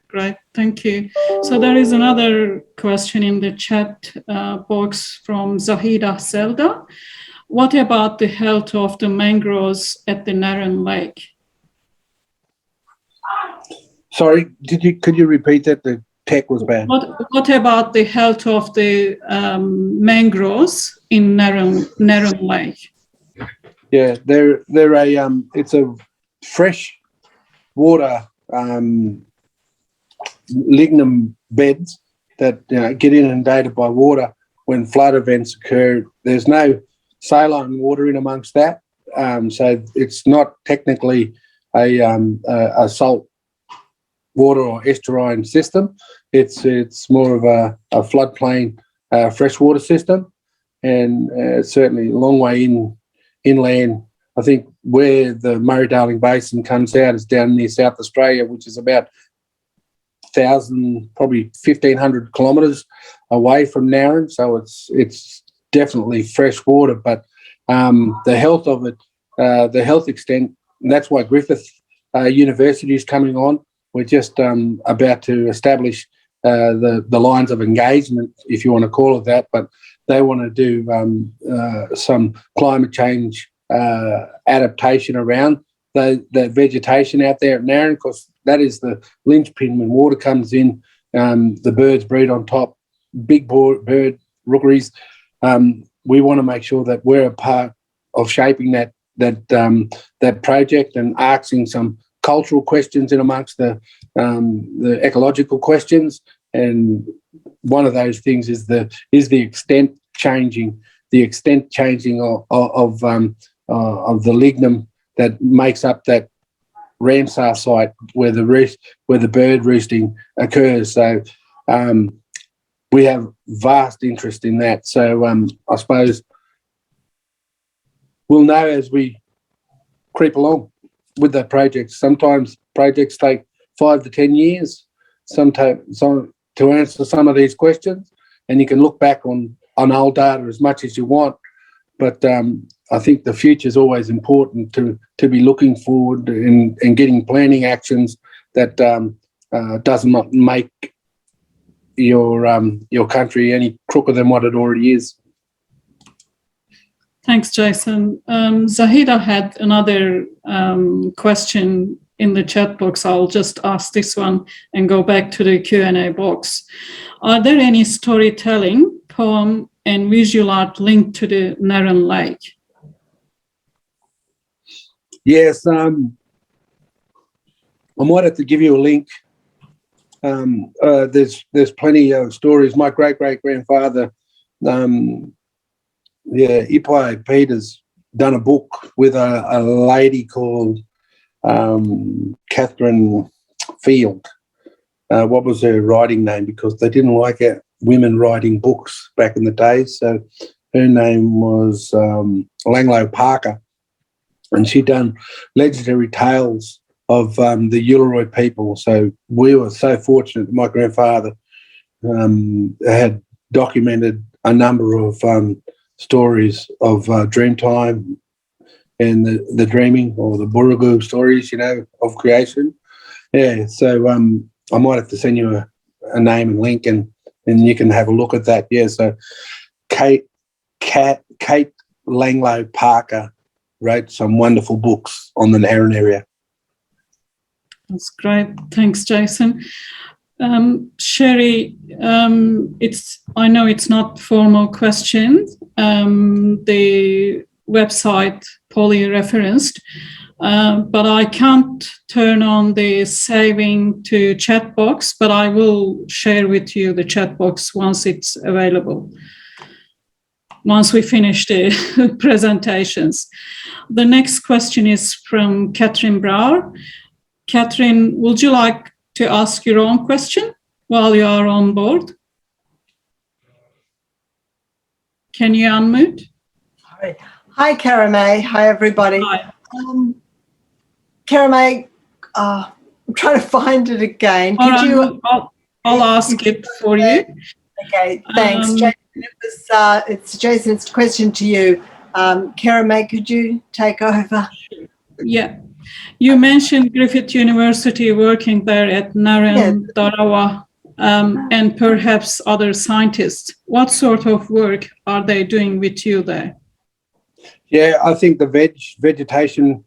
Great, thank you. So there is another question in the chat box from Zahida Zelda. What about the health of the mangroves at the Narran Lake? Sorry, could you repeat that? The tech was bad. What about the health of the mangroves in Narran Lake? Yeah, it's a fresh water lignum beds that get inundated by water when flood events occur. There's no saline water in amongst that, so it's not technically a salt water or estuarine system. It's more of a floodplain freshwater system, and certainly a long way inland. I think where the Murray-Darling Basin comes out is down near South Australia, which is about 1,000, probably 1,500 kilometres away from Narran. So it's definitely fresh water, but the health of it, the health extent, and that's why Griffith University is coming on. We're just about to establish the lines of engagement, if you want to call it that, but they want to do some climate change adaptation around the vegetation out there at Narran, because that is the linchpin. When water comes in, the birds breed on top, big bird rookeries. We want to make sure that we're a part of shaping that project and asking some cultural questions in amongst the ecological questions. And one of those things is the extent changing of the lignum that makes up that Ramsar site where the bird roosting occurs. So we have vast interest in that. So I suppose we'll know as we creep along with that project. Sometimes projects take 5 to 10 years to answer some of these questions, and you can look back on old data as much as you want. But I think the future is always important to be looking forward and getting planning actions that does not make your country any crooked than what it already is. Thanks, Jason. Zahida had another question in the chat box. I'll just ask this one and go back to the Q&A box. Are there any storytelling, poem, and visual art linked to the Narran Lake? Yes, I might have to give you a link. There's plenty of stories. My great-great-grandfather, Ipai Peters, done a book with a lady called Catherine Field. What was her writing name? Because they didn't like women writing books back in the day. So her name was Langlo Parker, and she'd done legendary tales of the Uluru people. So we were so fortunate that my grandfather had documented a number of stories of Dreamtime and the dreaming, or the Burrugu stories, of creation. Yeah, so I might have to send you a name and link, and you can have a look at that. Yeah, so Kate Langlo Parker wrote some wonderful books on the Narran area. That's great. Thanks, Jason. Sherry, I know it's not formal questions. The website Polly referenced, but I can't turn on the saving to chat box, but I will share with you the chat box once it's available, once we finish the presentations. The next question is from Catherine Brower. Catherine, would you like to ask your own question while you are on board? Can you unmute? Hi, Karamay. Hi, everybody. Hi. Karamay, I'm trying to find it again. I'll ask it for you. Okay, thanks. Jason, it's Jason's question to you. Karamay, could you take over? Yeah. You mentioned Griffith University working there at Narran, Darawa, and perhaps other scientists. What sort of work are they doing with you there? Yeah, I think the vegetation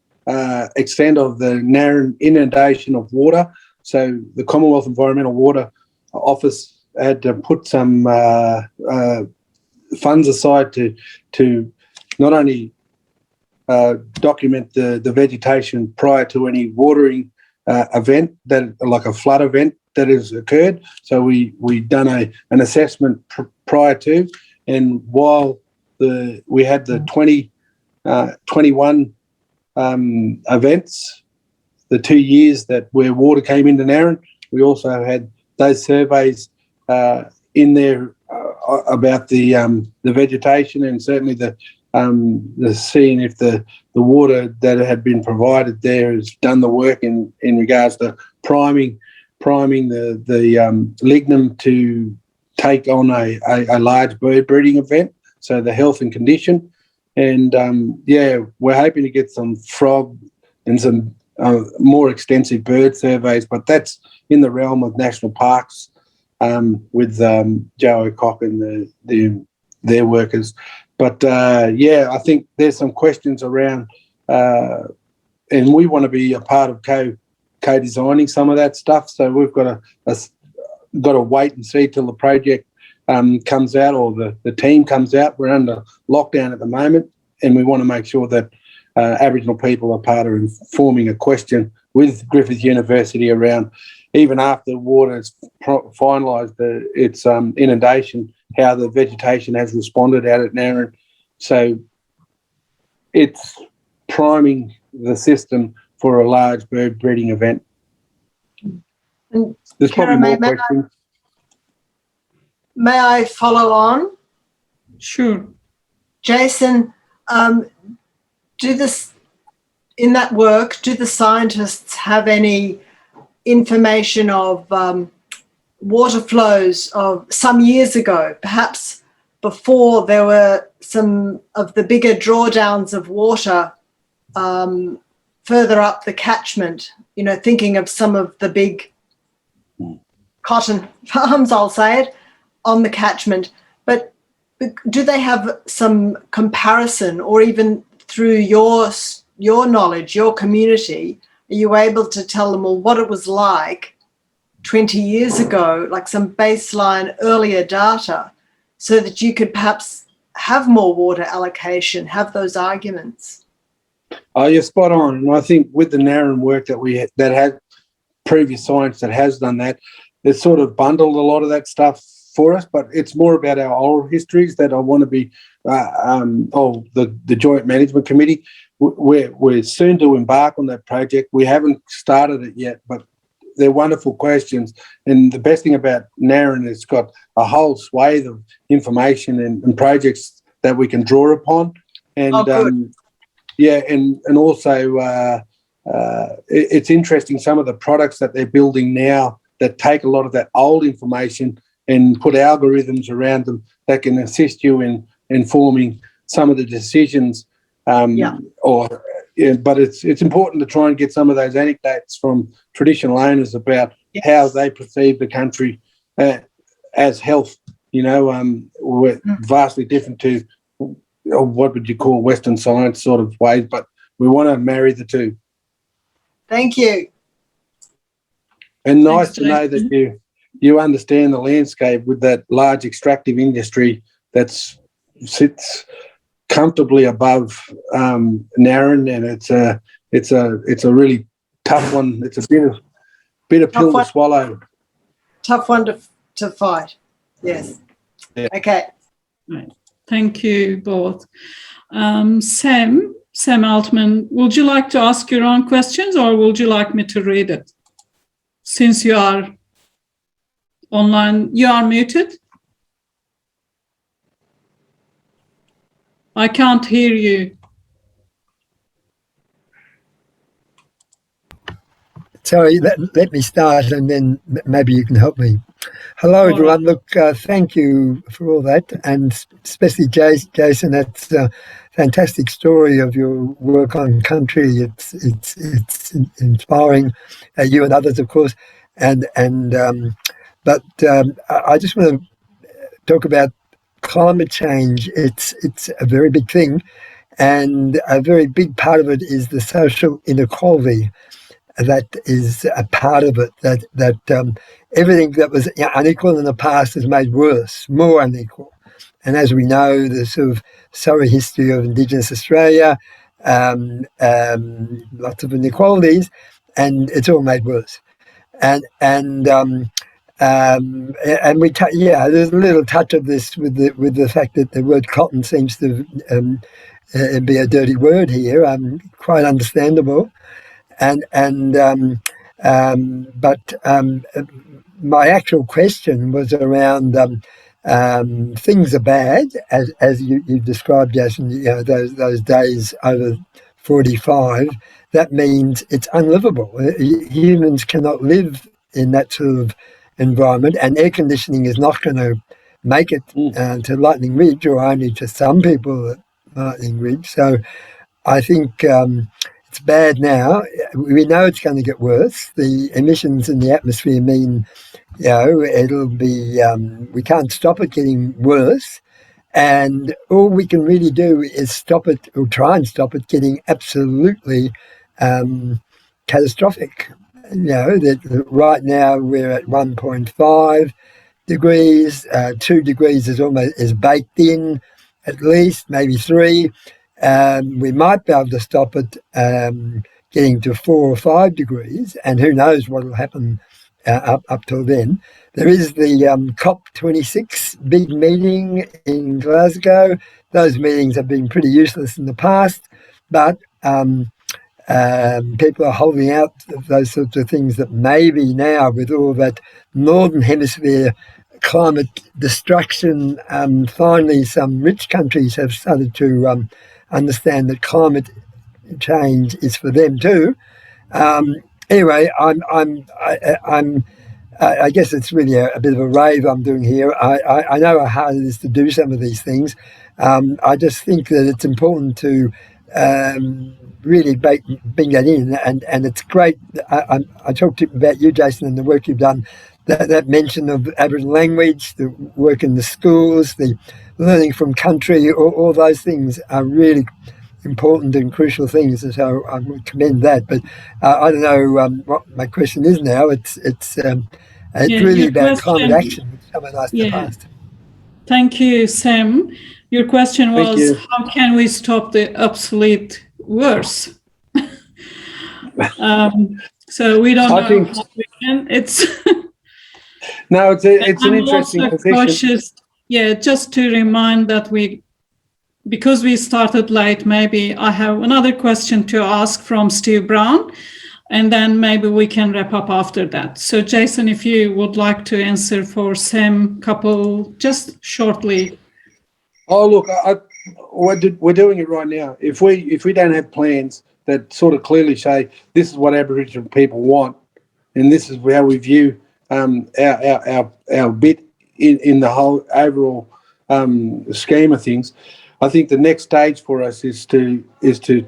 extent of the Narran inundation of water. So the Commonwealth Environmental Water Office had to put some funds aside to not only document the vegetation prior to any watering event, that like a flood event that has occurred. So we done an assessment prior to, and while we had the 21 events, the 2 years where water came into Narran, we also had those surveys in there about the vegetation, and certainly the seeing if the water that had been provided there has done the work in regards to priming the lignum to take on a large bird breeding event, so the health and condition. And we're hoping to get some frog and some more extensive bird surveys, but that's in the realm of national parks with Joe O'Cock and their workers. But I think there's some questions around, and we want to be a part of co-designing some of that stuff. So we've got to wait and see till the project comes out, or the team comes out. We're under lockdown at the moment, and we want to make sure that Aboriginal people are part of forming a question with Griffith University around, even after water has finalised its inundation, how the vegetation has responded out at Narran. So it's priming the system for a large bird breeding event. And there's probably more questions. May I follow on? Sure. Jason, in that work, do the scientists have any information of water flows of some years ago, perhaps before there were some of the bigger drawdowns of water further up the catchment, thinking of some of the big cotton farms, I'll say it, on the catchment. But do they have some comparison, or even through your knowledge, your community, are you able to tell them, well, what it was like 20 years ago, like some baseline earlier data, so that you could perhaps have more water allocation, have those arguments? Oh, you're spot on. And I think with the Narran work that had previous science that has done that, it's sort of bundled a lot of that stuff for us, but it's more about our oral histories that I want to be, the Joint Management Committee. We're soon to embark on that project. We haven't started it yet, but they're wonderful questions. And the best thing about Narran is it's got a whole swathe of information and projects that we can draw upon. And and also it's interesting, some of the products that they're building now that take a lot of that old information and put algorithms around them that can assist you in informing some of the decisions. But it's important to try and get some of those anecdotes from traditional owners about how they perceive the country as health. We're vastly different to what would you call Western science sort of ways, but we want to marry the two. Thank you. And nice to know that you understand the landscape with that large extractive industry that sits comfortably above Narran, and it's a really tough one. It's a bitter pill to swallow. Tough one to fight. Yes. Yeah. Okay. Right. Thank you both. Sam Altman, would you like to ask your own questions, or would you like me to read it? Since you are online, you are muted. I can't hear you. Sorry, let me start and then maybe you can help me. Hello, everyone. Look, thank you for all that, and especially Jason. That's a fantastic story of your work on country. It's inspiring, you and others, of course. But I just want to talk about climate change. It's a very big thing, and a very big part of it is the social inequality. That is a part of it, that everything that was unequal in the past is made worse, more unequal. And as we know, the sort of sorry history of Indigenous Australia, lots of inequalities, and it's all made worse. And we there's a little touch of this with the fact that the word cotton seems to be a dirty word here, quite understandable. But my actual question was around things are bad, as you described, Jason. Those days over 45. That means it's unlivable. Humans cannot live in that sort of environment, and air conditioning is not going to make it to Lightning Ridge, or only to some people at Lightning Ridge. So I think it's bad now. We know it's going to get worse. The emissions in the atmosphere mean, it'll be, we can't stop it getting worse. And all we can really do is stop it, or try and stop it getting absolutely catastrophic. That right now we're at 1.5 degrees, 2 degrees is baked in, at least, maybe 3. We might be able to stop it getting to 4 or 5 degrees, and who knows what will happen up till then. There is the COP26 big meeting in Glasgow. Those meetings have been pretty useless in the past, but people are holding out those sorts of things that maybe now, with all that Northern Hemisphere climate destruction, finally some rich countries have started to understand that climate change is for them too. Anyway, I guess it's really a bit of a rave I'm doing here. I know how hard it is to do some of these things. I just think that it's important to really bring that in, and it's great. I talked about you, Jason, and the work you've done. That mention of Aboriginal language, the work in the schools, the learning from country, all those things are really important and crucial things, and so I would commend that. But I don't know what my question is now. It's really about climate action, which someone asked in the past. Thank you, Sam. Your question was, how can we stop the obsolete worse. So we don't know think how we can. It's no, it's an I'm interesting also position. cautious, yeah, just to remind that because we started late, maybe I have another question to ask from Steve Brown, and then maybe we can wrap up after that. So Jason, if you would like to answer for Sam couple, just shortly. Oh, look, we're doing it right now. If we don't have plans that sort of clearly say this is what Aboriginal people want, and this is how we view our bit in the whole overall scheme of things, I think the next stage for us is to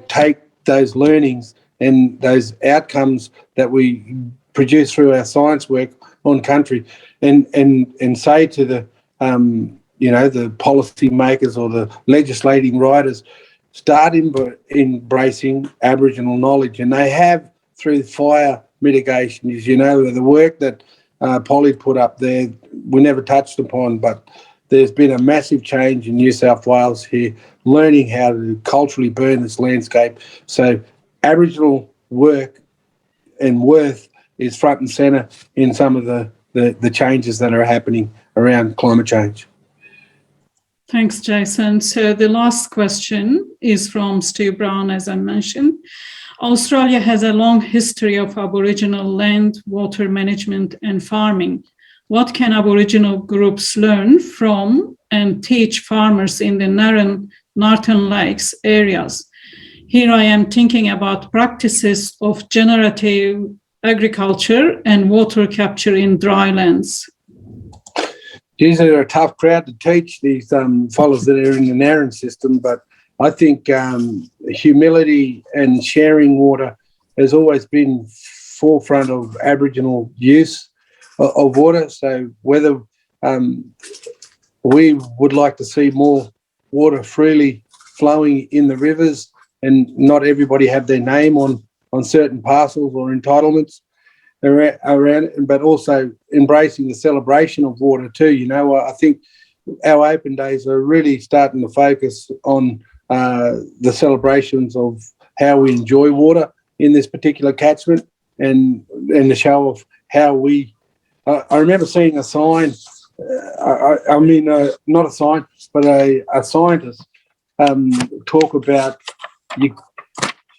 take those learnings and those outcomes that we produce through our science work on country, and say to the the policy makers or the legislating writers, start embracing Aboriginal knowledge. And they have, through fire mitigation, as you know, the work that Polly put up there, we never touched upon, but there's been a massive change in New South Wales here, learning how to culturally burn this landscape. So Aboriginal work and worth is front and centre in some of the changes that are happening around climate change. Thanks, Jason. So the last question is from Steve Brown, as I mentioned. Australia has a long history of Aboriginal land, water management and farming. What can Aboriginal groups learn from and teach farmers in the Northern Lakes areas? Here I am thinking about practices of generative agriculture and water capture in dry lands. These are a tough crowd to teach, these fellows that are in the Narran system, but I think humility and sharing water has always been forefront of Aboriginal use of water. So whether we would like to see more water freely flowing in the rivers and not everybody have their name on certain parcels or entitlements around, but also embracing the celebration of water too. I think our open days are really starting to focus on the celebrations of how we enjoy water in this particular catchment, and the show of how we. I remember seeing a sign. Not a sign, but a scientist talk about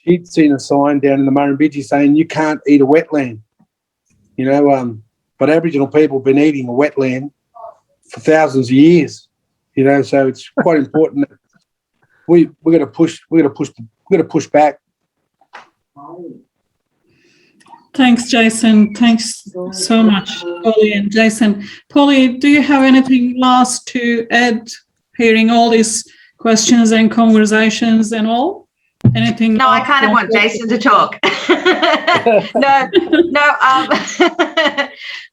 he'd seen a sign down in the Murrumbidgee saying you can't eat a wetland. But Aboriginal people have been eating a wetland for thousands of years. So it's quite important that we're going to push back. Thanks, Jason. Thanks so much, Polly and Jason. Polly, do you have anything last to add, hearing all these questions and conversations and all? Anything? No, I kind of want Jason to talk. No.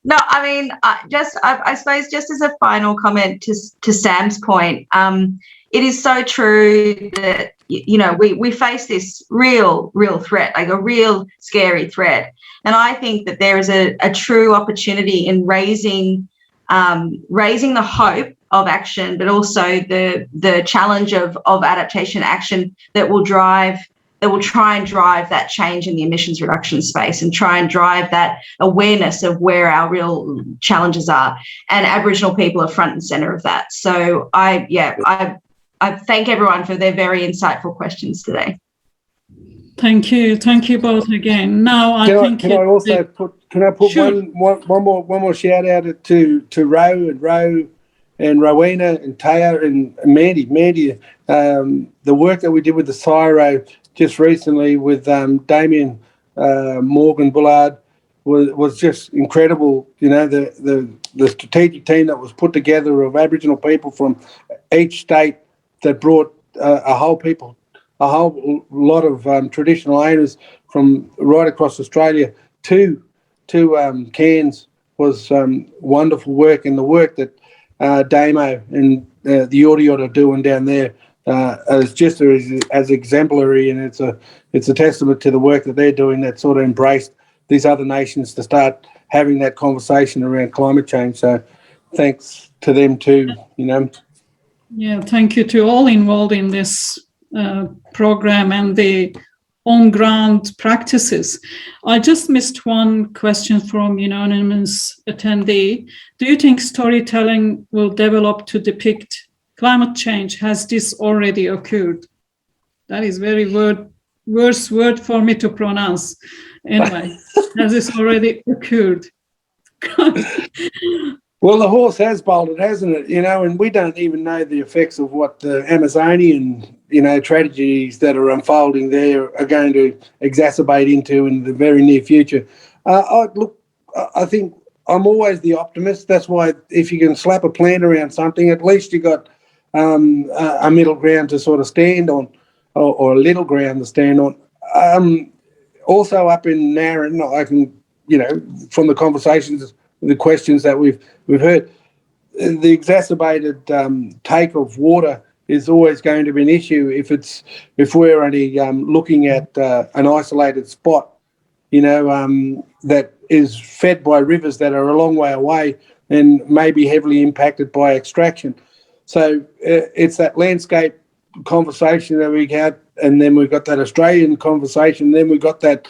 No, I mean, I suppose just as a final comment to Sam's point, it is so true that, we face this real threat, like a real scary threat. And I think that there is a true opportunity in raising the hope of action, but also the challenge of adaptation action that will try and drive that change in the emissions reduction space and try and drive that awareness of where our real challenges are. And Aboriginal people are front and centre of that. So I thank everyone for their very insightful questions today. Thank you both again. Now can I put sure. one more shout out to Ro and Rowena and Taya and Mandy. The work that we did with the CSIRO just recently with Damien Morgan Bullard was just incredible. The strategic team that was put together of Aboriginal people from each state that brought a whole lot of traditional owners from right across Australia to Cairns was wonderful work, and the work that Damo and the Yorta are doing down there is just as exemplary, and it's a testament to the work that they're doing that sort of embraced these other nations to start having that conversation around climate change. So thanks to them too, Yeah, thank you to all involved in this program and the on-ground practices. I just missed one question from anonymous attendee. Do you think storytelling will develop to depict climate change? Has this already occurred? That is very worse word for me to pronounce. Anyway, has this already occurred? Well, the horse has bolted, hasn't it? And we don't even know the effects of what the Amazonian, tragedies that are unfolding there are going to exacerbate into in the very near future. I think I'm always the optimist. That's why if you can slap a plant around something, at least you got a middle ground to sort of stand on, or a little ground to stand on. Also up in Narran, I can, from the conversations, the questions that we've heard, the exacerbated take of water is always going to be an issue if we're only looking at an isolated spot, that is fed by rivers that are a long way away and may be heavily impacted by extraction. So it's that landscape conversation that we had, and then we've got that Australian conversation, and then we've got that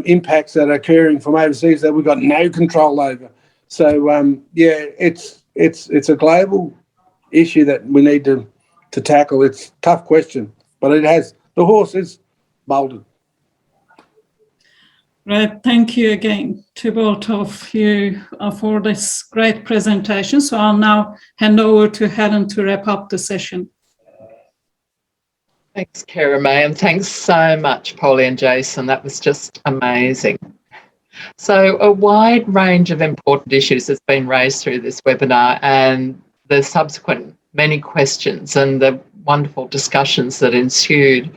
impacts that are occurring from overseas that we've got no control over. So it's a global issue that we need to tackle. It's a tough question, but the horse is bolted. Right, thank you again to both of you for this great presentation. So I'll now hand over to Helen to wrap up the session. Thanks, Kara May, and thanks so much, Polly and Jason. That was just amazing. So a wide range of important issues has been raised through this webinar, and the subsequent many questions and the wonderful discussions that ensued.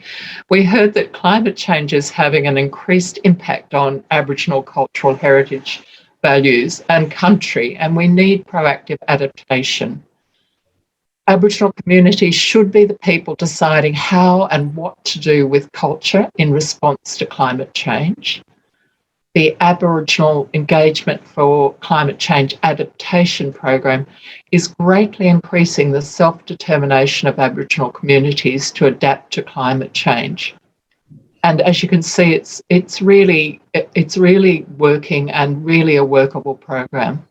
We heard that climate change is having an increased impact on Aboriginal cultural heritage, values and country, and we need proactive adaptation. Aboriginal communities should be the people deciding how and what to do with culture in response to climate change. The Aboriginal Engagement for Climate Change Adaptation program is greatly increasing the self-determination of Aboriginal communities to adapt to climate change. And as you can see, it's really working and really a workable program.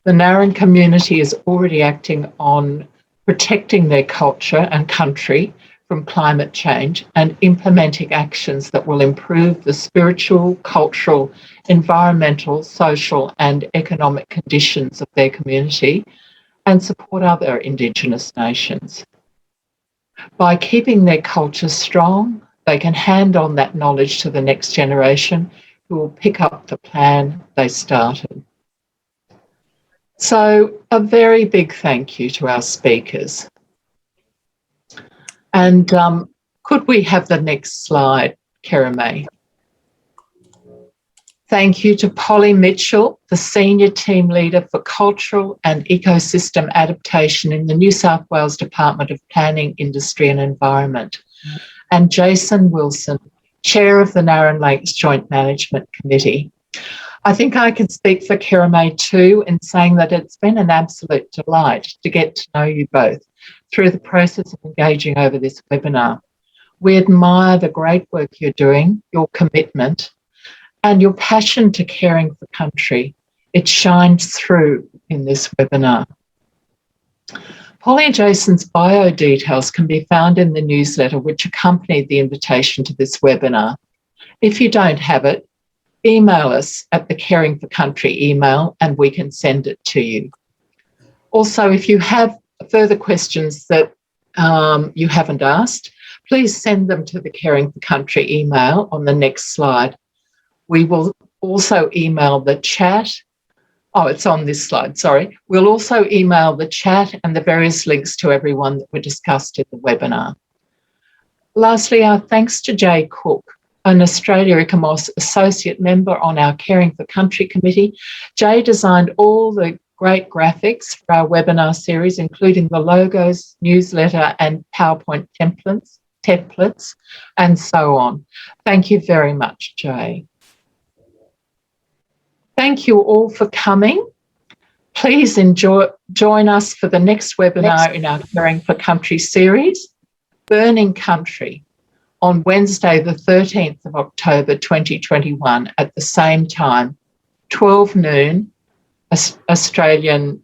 The Narran community is already acting on protecting their culture and country from climate change and implementing actions that will improve the spiritual, cultural, environmental, social and economic conditions of their community and support other Indigenous nations. By keeping their culture strong, they can hand on that knowledge to the next generation who will pick up the plan they started. So a very big thank you to our speakers. And could we have the next slide, Kara May? Thank you to Polly Mitchell, the Senior Team Leader for Cultural and Ecosystem Adaptation in the New South Wales Department of Planning, Industry and Environment, and Jason Wilson, Chair of the Narran Lakes Joint Management Committee. I think I can speak for Kara May too in saying that it's been an absolute delight to get to know you both through the process of engaging over this webinar. We admire the great work you're doing, your commitment, and your passion to caring for country. It shines through in this webinar. Polly and Jason's bio details can be found in the newsletter which accompanied the invitation to this webinar. If you don't have it, email us at the Caring for Country email and we can send it to you. Also, if you have further questions that you haven't asked, please send them to the Caring for Country email on the next slide. We will also email the chat. Oh, it's on this slide, sorry. We'll also email the chat and the various links to everyone that were discussed in the webinar. Lastly, our thanks to Jay Cook, an Australia ICOMOS Associate Member on our Caring for Country Committee. Jay designed all the great graphics for our webinar series, including the logos, newsletter and PowerPoint templates, and so on. Thank you very much, Jay. Thank you all for coming. Please join us for the next webinar in our Caring for Country series. Burning Country on Wednesday, the 13th of October 2021 at the same time, 12 noon, Australian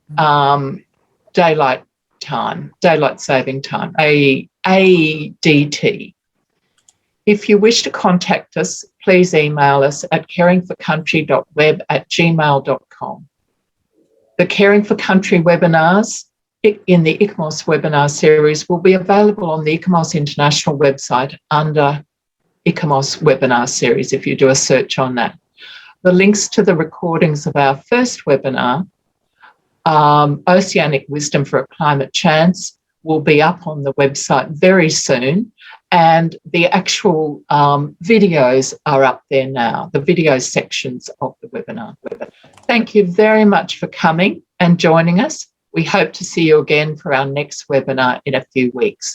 daylight saving time, ADT. If you wish to contact us, please email us at caringforcountry.web@gmail.com. The Caring for Country webinars in the ICMOS webinar series will be available on the ICMOS International website under ICMOS webinar series if you do a search on that. The links to the recordings of our first webinar, Oceanic Wisdom for a Climate Chance, will be up on the website very soon, and the actual videos are up there now, the video sections of the webinar. Thank you very much for coming and joining us. We hope to see you again for our next webinar in a few weeks.